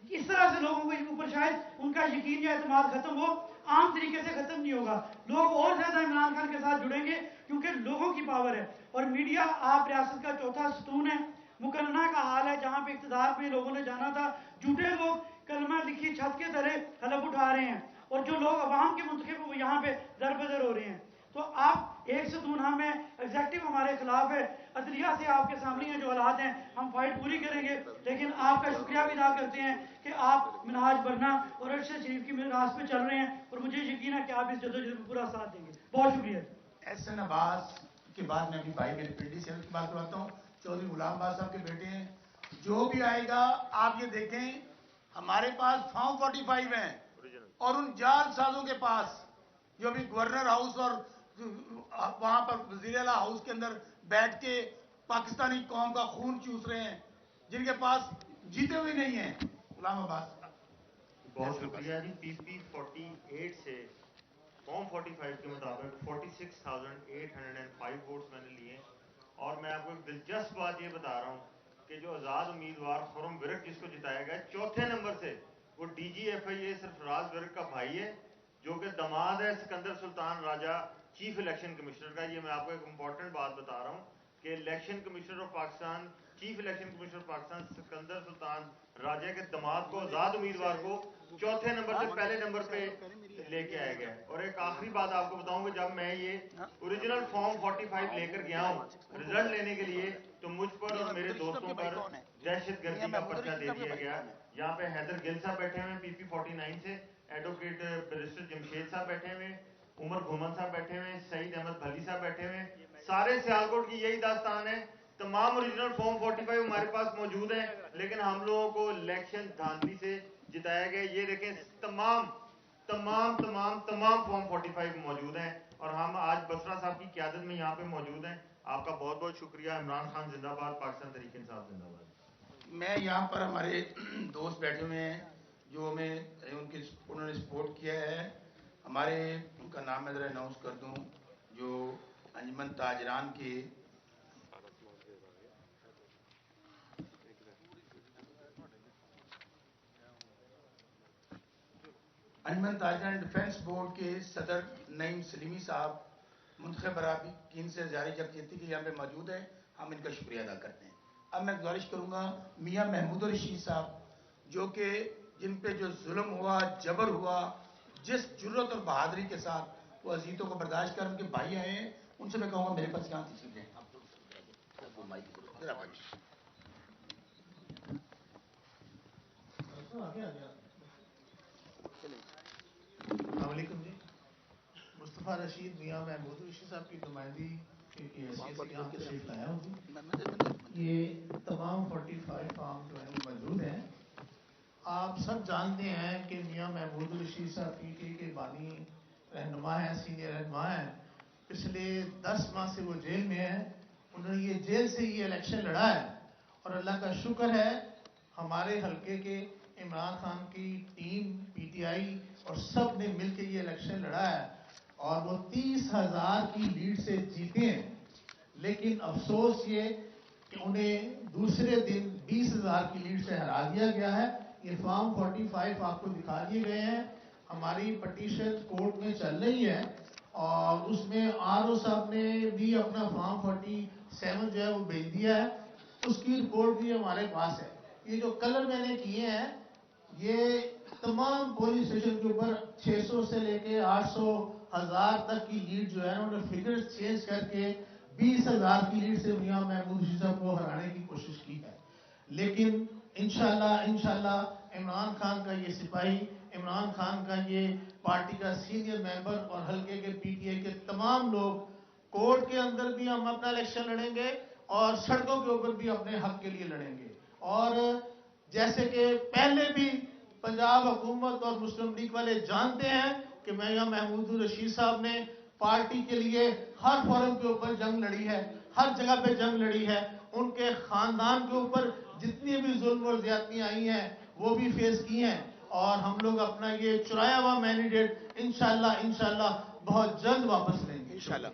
اس طرح سے لوگوں کے اوپر شاید ان کا یقین یا اعتماد ختم ہو, عام طریقے سے ختم نہیں ہوگا. لوگ اور زیادہ عمران خان کے ساتھ جڑیں گے کیونکہ لوگوں کی پاور ہے. اور میڈیا آپ ریاست کا چوتھا ستون ہے. مکرنہ کا حال ہے جہاں پہ اقتدار میں لوگوں نے جانا تھا, جھوٹے لوگ کلمہ لکھی چھت کے طرح حلف اٹھا رہے ہیں, اور جو لوگ عوام کے منتخب وہ یہاں پہ در بدر ہو رہے ہیں. تو آپ ایک ستون ہم ہیں, ایگزیکٹو ہمارے خلاف ہے, عدلیہ سے آپ کے سامنے ہیں جو حالات ہیں, ہم فائٹ پوری کریں گے. لیکن آپ کا شکریہ بھی ادا کرتے ہیں کہ آپ منہاج برنا اور ارشد شریف کی راست پہ چل رہے ہیں, اور مجھے یقین ہے کہ آپ اس جدوجہد میں پورا ساتھ دیں گے. بہت شکریہ. احسن عباس کے بعد میں ابھی بھائی میرے پنڈی سے کی بات کرواتا ہوں, چودھری غلام باز صاحب کے بیٹے ہیں. جو بھی آئے گا آپ یہ دیکھیں, ہمارے پاس فارم 45 ہیں اور ان جال سازوں کے پاس جو بھی گورنر ہاؤس اور وہاں پر وزیر اعلیٰ ہاؤس کے اندر بیٹھ کے پاکستانی قوم کا خون چوس رہے ہیں, جن کے پاس جیتے ہوئے نہیں ہیں. غلام عباس. بہت شکریہ جی. PP48 سے فارم 45 کے مطابق 46,805 ووٹس میں نے لیے, اور میں آپ کو ایک دلچسپ بات یہ بتا رہا ہوں کہ جو آزاد امیدوار خرم ورک جس کو جتایا گیا چوتھے نمبر سے, وہ DGFIA سرفراز ورک کا بھائی ہے جو کہ داماد ہے سکندر سلطان راجہ چیف الیکشن کمشنر کا. یہ میں آپ کو ایک امپورٹنٹ بات بتا رہا ہوں کہ election commissioner of Pakistan, chief election commissioner of Pakistan Sikandar Sultan Raja کے داماد کو, آزاد امیدوار کو چوتھے نمبر سے پہلے نمبر پہ لے کے آیا گیا. اور ایک آخری بات آپ کو بتاؤں کہ جب میں یہ اوریجنل فارم 45 لے کر گیا ہوں رزلٹ لینے کے لیے, تو مجھ پر اور میرے دوستوں پر دہشت گردی کا پرچہ دے دیا گیا. یہاں پہ حیدر گل صاحب بیٹھے ہوئے PP49 سے, ایڈوکیٹ بیرسٹر جمشید صاحب بیٹھے ہوئے, عمر گھومن صاحب بیٹھے ہوئے, سعید احمد بھلی صاحب بیٹھے ہوئے. سارے سیالکوٹ کی یہی داستان ہے. تمام اوریجنل فارم 45 ہمارے پاس موجود ہیں, لیکن ہم لوگوں کو الیکشن دھاندلی سے جتایا گیا. یہ دیکھیں تمام فارم 45 موجود ہیں, اور ہم آج بسرا صاحب کی قیادت میں یہاں پہ موجود ہیں. آپ کا بہت بہت شکریہ. عمران خان زندہ باد, پاکستان تحریک انصاف زندہ باد. میں یہاں پر ہمارے دوست بیٹھے ہوئے ہیں جو انہوں نے سپورٹ کیا ہے. ہمارے ان کا نام میں ذرا اناؤنس کر دوں, جو انجمن تاجران کے انجمن تاجران ڈیفنس بورڈ کے صدر نعیم سلیمی صاحب منتخب اراکین سے زیادہ یکجہتی کے یہاں پہ موجود ہیں. ہم ان کا شکریہ ادا کرتے ہیں. اب میں گزارش کروں گا میاں محمود الرشید صاحب جو کہ جن پہ جو ظلم ہوا, جبر ہوا, جس جرت اور بہادری کے ساتھ وہ اذیتوں کو برداشت کر ان کے بھائی آئے ہیں, ان سے میں کہوں گا میرے پاس یہاں تشریف لیں. السلام علیکم جی. مصطفیٰ رشید میاں محمود رشید صاحب کی نمائندگی کی حیثیت سے یہاں تشریف لایا ہوں جی. یہ تمام 45 فارم جو ہیں موجود ہیں. آپ سب جانتے ہیں کہ میاں محمود رشید صاحب PTI کے بانی رہنما ہیں, سینئر رہنما ہیں. پچھلے 10 ماہ سے وہ جیل میں ہیں. انہوں نے یہ جیل سے یہ الیکشن لڑا ہے, اور اللہ کا شکر ہے ہمارے حلقے کے عمران خان کی ٹیم PTI اور سب نے مل کے یہ الیکشن لڑا ہے, اور وہ 30,000 کی لیڈ سے جیتے ہیں. لیکن افسوس یہ کہ انہیں دوسرے دن 20,000 کی لیڈ سے ہرا دیا گیا ہے. یہ فارم 45 آپ کو دکھا دیے گئے ہیں. ہماری پٹیشن کورٹ میں چل رہی ہے اور اس میں RO صاحب نے بھی اپنا فارم 47 جو ہے وہ بھیج دیا ہے. اس کی رپورٹ بھی ہمارے پاس ہے. یہ جو کلر میں نے کیے ہیں یہ تمام پولیس اسٹیشن کے اوپر 600 سے لے کے 800 1000 تک کی لیڈ جو ہے انہوں نے فگر چینج کر کے 20,000 کی لیڈ سے میاں محمود رشید صاحب کو ہرانے کی کوشش کی ہے. لیکن انشاءاللہ عمران خان کا یہ سپاہی، عمران خان کا یہ پارٹی کا سینئر ممبر اور حلقے کے PTI کے تمام لوگ کورٹ کے اندر بھی ہم اپنا الیکشن لڑیں گے اور سڑکوں کے اوپر بھی اپنے حق کے لیے لڑیں گے. اور جیسے کہ پہلے بھی پنجاب حکومت اور مسلم لیگ والے جانتے ہیں کہ میاں محمود رشید صاحب نے پارٹی کے لیے ہر فورم کے اوپر جنگ لڑی ہے، ہر جگہ پہ جنگ لڑی ہے. ان کے خاندان کے اوپر جتنی بھی ظلم اور زیادتیاں آئی ہیں وہ بھی فیس کی ہیں اور ہم لوگ اپنا یہ چرایا ہوا مینڈیٹ انشاءاللہ بہت جلد واپس لیں گے انشاءاللہ.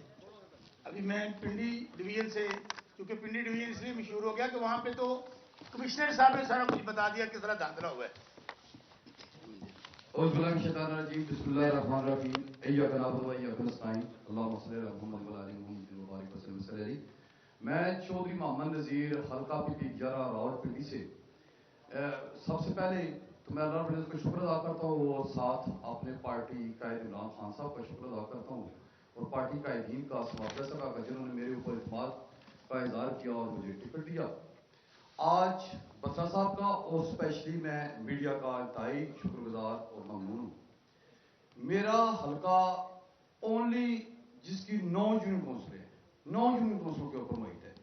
ابھی میں پنڈی ڈویژن سے، کیونکہ پنڈی ڈویژن اس لیے مشہور ہو گیا کہ وہاں پہ تو کمشنر صاحب نے سارا کچھ بتا دیا کس طرح دھاندلا ہوا ہے. اعوذ باللہ من الشیطان الرجیم، بسم اللہ الرحمن الرحیم. ایاک نعبد و ایاک نستعین، اللہم صل علی محمد و علی محمد وبارک وسلم علیہ. میں چودھری محمد نذیر حلقہ PP 11 راولپنڈی سے. سب سے پہلے تو میں اللہ رب کا شکر ادا کرتا ہوں اور ساتھ اپنے پارٹی قائد عمران خان صاحب کا شکر ادا کرتا ہوں اور پارٹی قائدین کا سماپت سکا کا جنہوں نے میرے اوپر اعتماد کا اظہار کیا اور مجھے ٹکٹ دیا. آج بسرا صاحب کا اور اسپیشلی میں میڈیا کا انتہائی شکر گزار اور ممنون ہوں. میرا حلقہ اونلی جس کی 9 یونٹ کونسلیں ہیں، 9 یونٹ کونسلوں کے اوپر محیط ہے.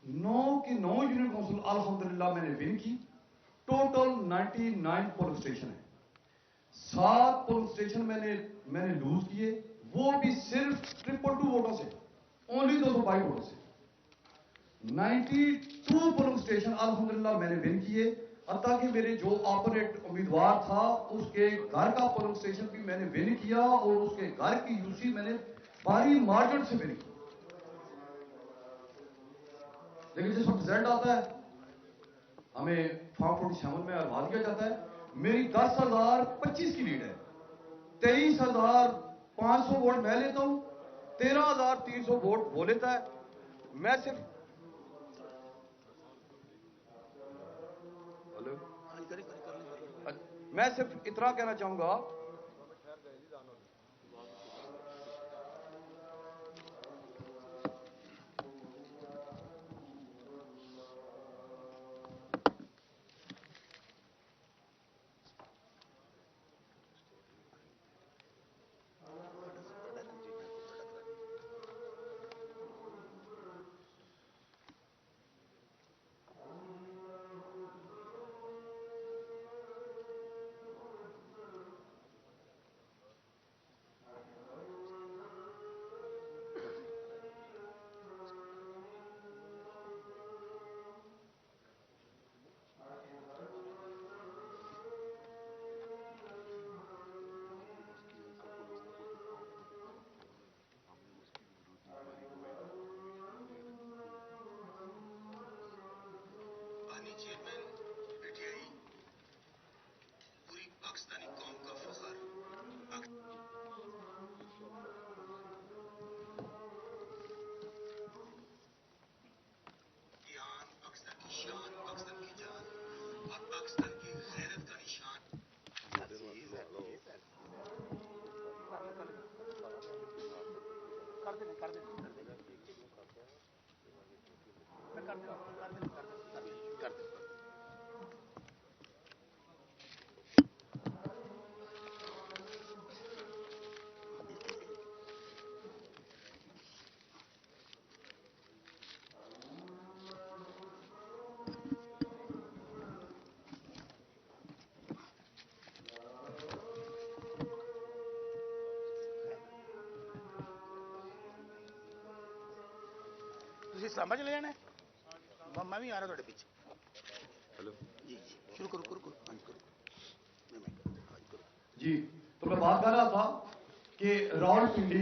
9 کی 9 یونٹ کونسل الحمدللہ میں نے ون کی. ٹوٹل 99 پولنگ اسٹیشن ہیں. 7 پولنگ اسٹیشن میں نے لوز کیے، وہ بھی صرف 222 ووٹوں سے، اونلی 222 ووٹوں سے. 92 پولنگ اسٹیشن الحمدللہ میں نے ون کیے. حتیٰ کہ میرے جو آپوننٹ امیدوار تھا اس کے گھر کا پولنگ اسٹیشن بھی میں نے ون کیا اور اس کے گھر کی UC میں نے بھاری مارجن سے ون کی. لیکن جس وقت رزلٹ آتا ہے ہمیں فارم 47 میں ہروا دیا جاتا ہے. میری 10,025 کی لیڈ ہے. 23,500 ووٹ میں لیتا ہوں، 13,300 ووٹ وہ لیتا ہے. میں صرف اتنا کہنا چاہوں گا سمجھ لے جانا میں بھی آ رہا پیچھے. جی شروع کرو. جی تو میں بات کر رہا تھا کہ Rawalpindi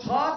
7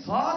7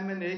MNA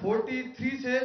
43,000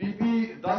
PP 10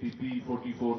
PP 44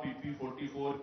PP 44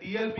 TLP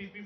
PP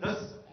10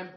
MP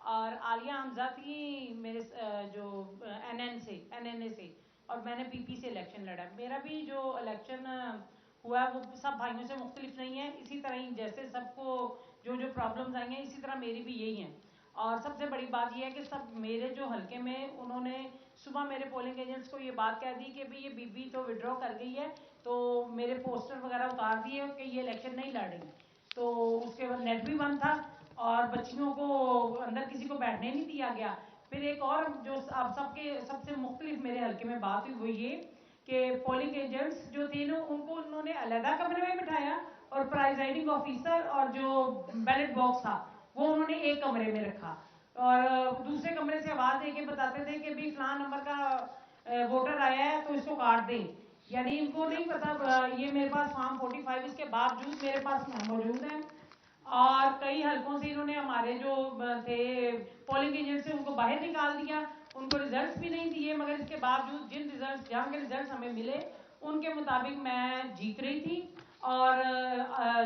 اور عالیہ حمزہ تھی میرے جو NNA سے، اور میں نے PP سے الیکشن لڑا. میرا بھی جو الیکشن ہوا ہے وہ سب بھائیوں سے مختلف نہیں ہے، اسی طرح ہی جیسے سب کو جو پرابلمز آئی ہیں اسی طرح میری بھی یہی ہیں. اور سب سے بڑی بات یہ ہے کہ سب میرے جو حلقے میں انہوں نے صبح میرے پولنگ ایجنٹس کو یہ بات کہہ دی کہ بھئی یہ بی بی تو وڈرا کر گئی ہے، تو میرے پوسٹر وغیرہ اتار دیے کہ یہ الیکشن نہیں لڑ رہی. تو اس کے بعد نیٹ بھی بند تھا اور بچیوں کو اندر کسی کو بیٹھنے نہیں دیا گیا. پھر ایک اور جو اب سب سے مختلف میرے حلقے میں بات ہوئی وہ یہ کہ پولنگ ایجنٹس جو تھے ان کو انہوں نے علیحدہ کمرے میں بٹھایا اور پرائزائڈنگ آفیسر اور جو بیلٹ باکس تھا وہ انہوں نے ایک کمرے میں رکھا اور دوسرے کمرے سے آواز دے کے بتاتے تھے کہ بھی فلاں نمبر کا ووٹر آیا ہے تو اس کو کاٹ دیں. یعنی ان کو نہیں پتا. یہ میرے پاس فارم 45 اس کے باوجود میرے پاس موجود ہیں اور کئی حلقوں سے انہوں نے ہمارے جو تھے پولنگ ایجنٹ سے ان کو باہر نکال دیا، ان کو ریزلٹس بھی نہیں دیے. مگر اس کے باوجود جہاں کے ریزلٹس ہمیں ملے ان کے مطابق میں جیت رہی تھی. اور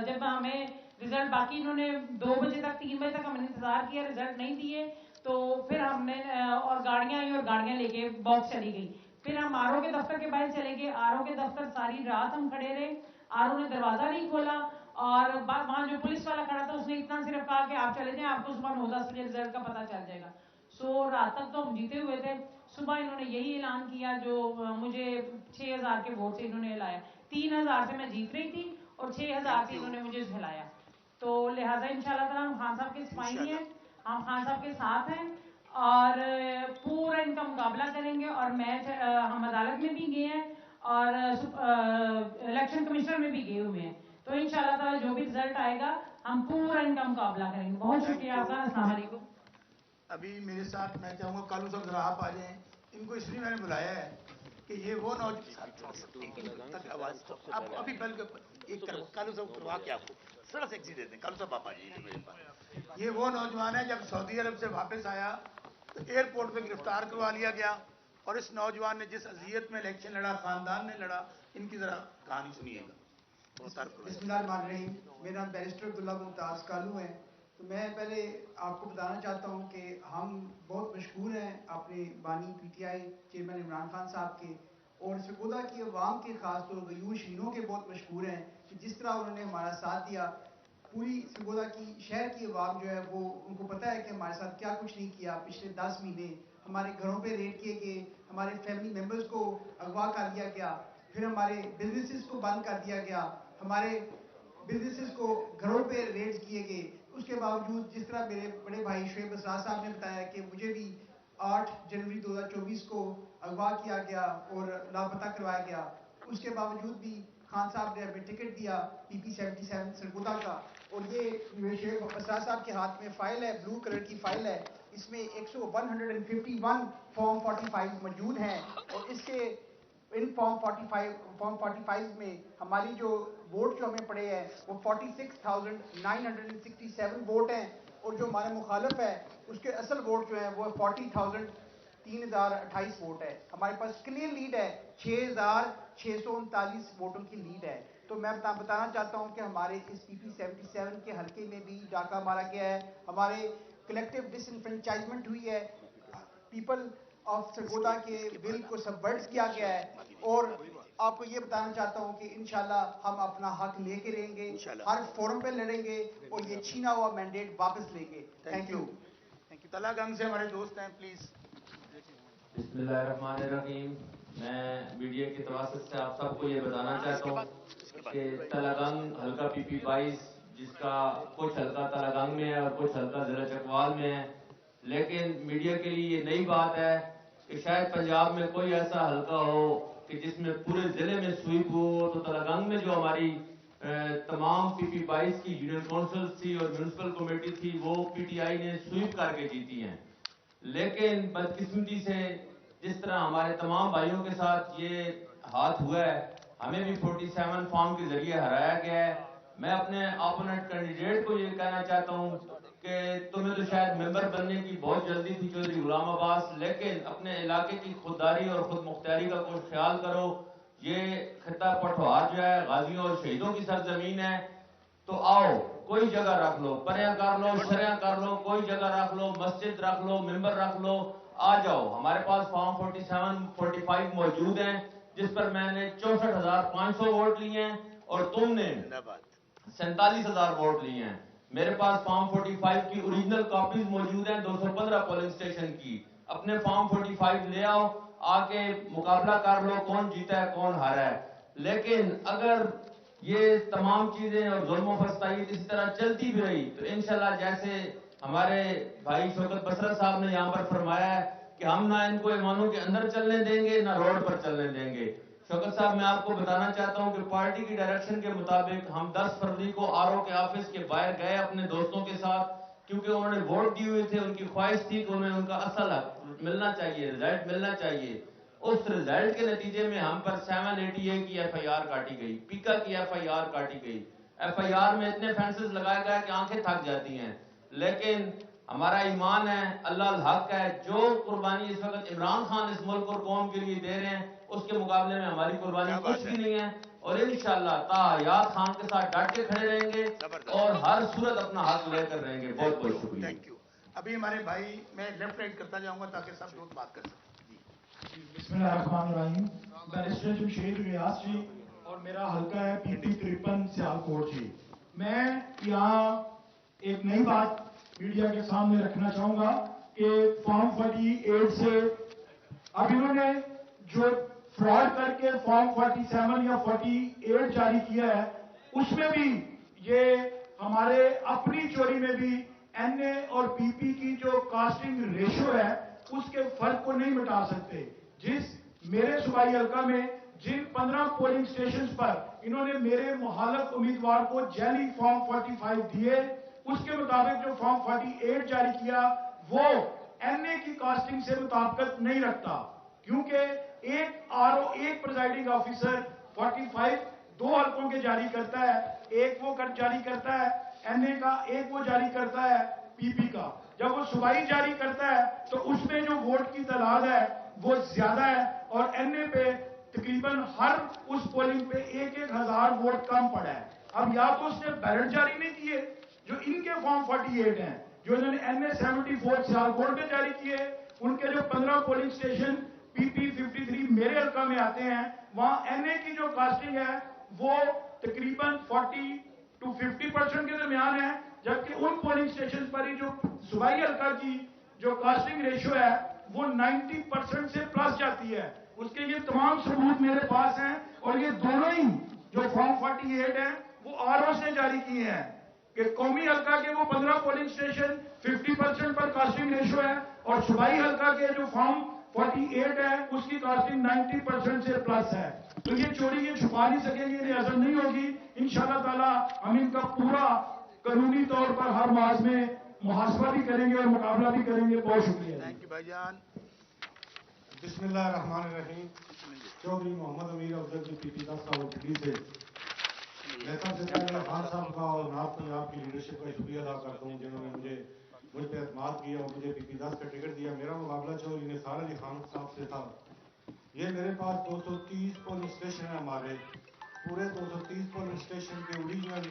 جب ہمیں رزلٹ باقی انہوں نے 2 بجے تک 3 بجے تک ہم نے انتظار کیا، رزلٹ نہیں دیے تو پھر ہم نے اور گاڑیاں آئی اور گاڑیاں لے کے باکس چلی گئی. پھر ہم RO کے دفتر کے باہر چلے گئے. RO کے دفتر ساری رات ہم کھڑے رہے. RO نے دروازہ نہیں کھولا اور وہاں جو پولیس والا کھڑا تھا اس نے اتنا صرف کہا کہ آپ چلے جائیں، آپ کو صبح 9-10 بجے رزلٹ کا پتہ چل جائے گا. سو رات تک تو ہم جیتے ہوئے تھے. صبح انہوں نے یہی اعلان کیا جو مجھے 6000 کے ووٹ سے انہوں نے ہلایا. 3000 سے میں جیت رہی تھی اور 6000 سے انہوں نے مجھے ہلایا. تو لہٰذا انشاءاللہ تعالیٰ ہم خان صاحب کے سپاہی ہیں، ہم خان صاحب کے ساتھ ہیں اور پورا ان کا مقابلہ کریں گے. اور میچ ہم عدالت میں بھی گئے ہیں اور الیکشن کمشنر میں بھی گئے ہوئے ہیں. تو انشاءاللہ تعالیٰ جو بھی رزلٹ آئے گا ہم پورا ان کا مقابلہ کریں گے. بہت شکریہ آپ کا. السلام علیکم. ابھی میرے ساتھ میں چاہوں گا کالو صاحب ذرا آپ آ جائیں. ان کو اس لیے میں نے بلایا ہے کہ یہ وہ ابھی کالو صاحب کروا کے آپ کو تھوڑا سا ایکسی دیتے ہیں. کالو صاحب آپ آ جائیے میرے پاس. یہ وہ نوجوان ہے جب سعودی عرب سے واپس آیا تو ایئرپورٹ پہ گرفتار کروا لیا گیا اور اس نوجوان نے جس اذیت میں الیکشن لڑا، خاندان نے لڑا، ان کی ذرا کہانی سنیے گا. بسم اللہ الرحمن الرحیم. میرا نام بیرسٹر عبداللہ ممتاز کالو ہے. تو میں پہلے آپ کو بتانا چاہتا ہوں کہ ہم بہت مشہور ہیں اپنے بانی PTI چیئرمین عمران خان صاحب کے، اور سرگودا کی عوام کے خاص طور پر غیور شہروں کے بہت مشہور ہیں کہ جس طرح انہوں نے ہمارا ساتھ دیا. پوری سرگودا کی شہر کی عوام جو ہے وہ ان کو پتہ ہے کہ ہمارے ساتھ کیا کچھ نہیں کیا. پچھلے 10 مہینے ہمارے گھروں پہ ریڈ کیے گئے، ہمارے فیملی ممبرز کو اغوا کر دیا گیا، پھر ہمارے بزنسز کو بند کر دیا گیا، ہمارے بزنسز کو گھروں پہ ریڈ کیے گئے. اس کے باوجود جس طرح میرے بڑے بھائی شعیب اسرار صاحب نے بتایا کہ مجھے بھی 8 جنوری 2024 کو اغوا کیا گیا اور لاپتہ کروایا گیا. اس کے باوجود بھی خان صاحب نے ہمیں ٹکٹ دیا PP 77 سرگودا کا. اور یہ شعیب اسرار صاحب کے ہاتھ میں فائل ہے، بلو کلر کی فائل ہے. اس میں 151 فارم 45 موجود ہیں اور اس کے ان فارم 45 میں ہماری جو ووٹ جو ہمیں پڑے ہیں وہ 46,967 ووٹ ہیں اور جو ہمارے مخالف ہے اس کے اصل ووٹ جو ہیں وہ 40,028 ووٹ ہے. ہمارے پاس کلیئر لیڈ ہے، 6,639 ووٹوں کی لیڈ ہے. تو میں بتانا چاہتا ہوں کہ ہمارے اس PP 77 کے حلقے میں بھی ڈاکہ مارا گیا ہے، ہمارے کلیکٹیو ڈس انفرینچائزمنٹ ہوئی ہے، پیپل آف سرگودا کے ول کو سبورٹ کیا گیا ہے. اور آپ کو یہ بتانا چاہتا ہوں کہ انشاءاللہ ہم اپنا حق لے کے رہیں گے، ہر فورم پہ لڑیں گے اور یہ چھینا ہوا مینڈیٹ واپس لیں گے. Thank you. طلع گنگ سے ہمارے دوست ہیں، پلیز. بسم اللہ الرحمن الرحیم. میں میڈیا کی تواسط سے آپ سب کو یہ بتانا چاہتا ہوں کہ طلع گنگ حلقہ PP 22 جس کا کچھ حلقہ طلع گنگ میں ہے اور کچھ حلقہ ضلع چکوال میں ہے، لیکن میڈیا کے لیے یہ نئی بات ہے کہ شاید پنجاب میں کوئی ایسا حلقہ ہو کہ جس میں پورے ضلع میں سویپ ہو. تو طلع گنگ میں جو ہماری تمام PP 22 کی یونین کونسل تھی اور میونسپل کمیٹی تھی وہ PTI نے سویپ کر کے جیتی ہیں. لیکن بدقسمتی سے جس طرح ہمارے تمام بھائیوں کے ساتھ یہ ہاتھ ہوا ہے، ہمیں بھی 47 فارم کے ذریعے ہرایا گیا ہے. میں اپنے اپوننٹ کینڈیڈیٹ کو یہ کہنا چاہتا ہوں کہ تمہیں تو شاید ممبر بننے کی بہت جلدی تھی چودھری غلام عباس، لیکن اپنے علاقے کی خودداری اور خود مختاری کا کچھ خیال کرو. یہ خطہ پٹھوار جو ہے غازیوں اور شہیدوں کی سرزمین ہے. تو آؤ, کوئی جگہ رکھ لو, پریاں کر لو, شریاں کر لو, کوئی جگہ رکھ لو, مسجد رکھ لو, ممبر رکھ لو, آ جاؤ. ہمارے پاس فارم 47 45 موجود ہیں جس پر میں نے 64,500 ووٹ لیے ہیں اور تم نے 47,000 ووٹ لیے ہیں. میرے پاس فارم 45 کی اوریجنل کاپیز موجود ہیں 215 پولنگ اسٹیشن کی. اپنے فارم 45 لے آؤ, آ کے مقابلہ کر لو کون جیتا ہے کون ہارا ہے. لیکن اگر یہ تمام چیزیں اور ظلم و ستائش اسی طرح چلتی بھی رہی تو انشاءاللہ جیسے ہمارے بھائی شوکت بسرا صاحب نے یہاں پر فرمایا ہے کہ ہم نہ ان کو ایوانوں کے اندر چلنے دیں گے نہ روڈ پر چلنے دیں گے. شوکت صاحب میں آپ کو بتانا چاہتا ہوں کہ پارٹی کی ڈائریکشن کے مطابق ہم 10 فروری کو RO کے آفس کے باہر گئے اپنے دوستوں کے ساتھ, کیونکہ انہوں نے ووٹ دیے ہوئے تھے, ان کی خواہش تھی کہ انہیں ان کا اصل حق ملنا چاہیے, رزلٹ ملنا چاہیے. اس رزلٹ کے نتیجے میں ہم پر 780A کی FIR کاٹی گئی, پیکا کی FIR کاٹی گئی. FIR میں اتنے فینسز لگایا گیا کہ آنکھیں تھک جاتی ہیں. لیکن ہمارا ایمان ہے, اللہ الحق ہے, جو قربانی اس وقت عمران خان اس ملک اور قوم کے لیے دے رہے ہیں اس کے مقابلے میں ہماری قربانی کچھ بھی نہیں ہے. اور انشاءاللہ تا حیات خان کے ساتھ ڈٹ کے کھڑے رہیں گے اور ہر صورت اپنا حق لے کر رہیں گے. بہت بہت شکریہ. ابھی ہمارے بھائی, میں لیفٹ رائٹ کرتا جاؤں گا تاکہ سب لوگ بات کر سکیں. بسم اللہ الرحمن الرحیم. بیرسٹر جمشید ریاض جی اور میرا حلقہ ہے PP 53 سیالکوٹ جی. میں یہاں ایک نئی بات میڈیا کے سامنے رکھنا چاہوں گا کہ فارم 48 سے اب انہوں نے جو فراڈ کر کے فارم 47 یا 48 جاری کیا ہے اس میں بھی یہ ہمارے اپنی چوری میں بھی NA اور PP کی جو کاسٹنگ ریشو ہے اس کے فرق کو نہیں مٹا سکتے. جس میرے صوبائی حلقہ میں جن 15 پولنگ سٹیشنز پر انہوں نے میرے مخالف امیدوار کو جعلی فارم 45 دیے, اس کے مطابق جو فارم 48 جاری کیا وہ NA کی کاسٹنگ سے مطابقت نہیں رکھتا, کیونکہ ایک RO ایک پریزائڈنگ آفیسر 45 2 حلقوں کے جاری کرتا ہے, ایک وہ جاری کرتا ہے NA کا, ایک وہ جاری کرتا ہے PP کا. جب وہ صوبائی جاری کرتا ہے تو اس میں جو ووٹ کی تعداد ہے وہ زیادہ ہے اور NA پہ تقریباً ہر اس پولنگ پہ 1,000 ووٹ کم پڑا ہے. اب یا تو اس نے بیلٹ جاری نہیں کیے جو ان کے فارم 48 ہیں جو انہوں نے NA 74 سیالکوٹ میں جاری کیے, ان کے جو 15 پولنگ سٹیشن PP 53 میرے حلقہ میں آتے ہیں وہاں NA کی جو کاسٹنگ ہے وہ تقریباً 40 to 50% کے درمیان ہے, جبکہ ان پولنگ سٹیشن پر ہی جو صوبائی حلقہ کی جو کاسٹنگ ریشو ہے وہ 90% سے پلس جاتی ہے. اس کے یہ تمام ثبوت میرے پاس ہیں اور یہ دونوں ہی جو فارم 48 ہیں وہ RO سے جاری کیے ہیں کہ قومی حلقہ کے وہ 15 پولنگ سٹیشن 50% پر کاسٹنگ ریشو ہے اور صوبائی حلقہ کے جو فارم 48 ہے اس کی کاسٹنگ 90% سے پلس ہے. تو یہ چوری یہ چھپا نہیں سکیں گے, یہ ہضم نہیں ہوگی. انشاءاللہ تعالی ہم ان کا پورا قانونی طور پر ہر معاذ میں محاسبہ بھی کریں گے اور مقابلہ بھی کریں گے. بہت شکریہ. تھینک یو بھائی جان. بسم اللہ الرحمن الرحیم. چودھری محمد امیر افضل کی PP 10 کا وکیل سے میں سب سے پہلے خان صاحب کا اور ناب پنجاب کی لیڈرشپ کا شکریہ ادا کرتا ہوں جنہوں نے مجھ پہ اعتماد کیا اور مجھے PP 10 کا ٹکٹ دیا. میرا مقابلہ چودھری نثار علی خان صاحب سے تھا. یہ میرے پاس 230 پولنگ اسٹیشن ہیں, ہمارے پورے 230 پولنگ اسٹیشن کے اوریجنل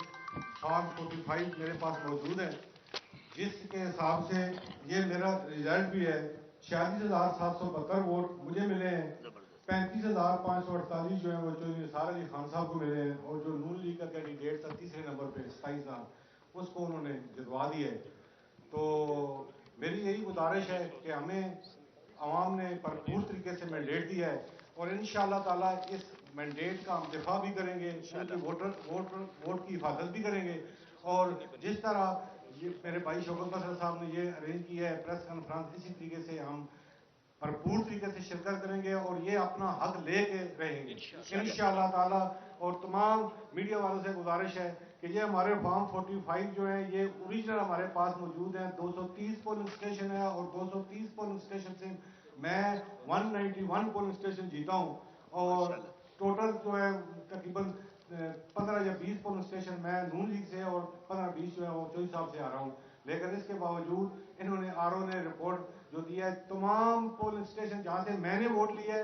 فارم 45 میرے پاس موجود ہیں, جس کے حساب سے یہ میرا رزلٹ بھی ہے. 46,772 ووٹ مجھے ملے ہیں, 35,548 جو ہیں وہ چودھری نثار علی خان صاحب کو ملے ہیں, اور جو نون لیگ کا کینڈیڈیٹ تھا تیسرے نمبر پہ 27,000 اس کو انہوں نے جتوا دیا ہے. تو میری یہی گزارش ہے کہ ہمیں عوام نے بھرپور طریقے سے مینڈیٹ دیا ہے اور انشاءاللہ تعالیٰ اس مینڈیٹ کا ہم دفاع بھی کریں گے, ووٹ کی حفاظت بھی کریں گے. اور جس طرح میرے بھائی شوکت بسرا صاحب نے یہ ارینج کیا ہے پریس کانفرنس, اسی طریقے سے ہم بھرپور طریقے سے شرکت کریں گے اور یہ اپنا حق لے کے رہیں گے انشاءاللہ تعالیٰ. اور تمام میڈیا والوں سے گزارش ہے کہ یہ ہمارے فارم 45 جو ہیں یہ اوریجنل ہمارے پاس موجود ہیں. 230 پولنگ اسٹیشن ہے اور 230 پولنگ اسٹیشن سے میں 191 پولنگ اسٹیشن جیتا ہوں اور ٹوٹل جو ہے تقریباً 15 یا 20 پولنگ اسٹیشن میں نون لیگ سے اور 15-20 جو ہے وہ چوہی صاحب سے آ رہا ہوں. لیکن اس کے باوجود انہوں نے RO نے رپورٹ جو دیا ہے تمام پولنگ اسٹیشن جہاں سے میں نے ووٹ لیا ہے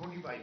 45।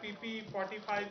PP 45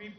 PP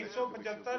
175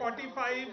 45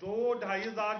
2-2,500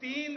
3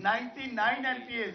99 MPs,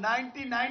99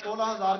16,000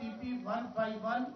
PP 151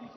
PP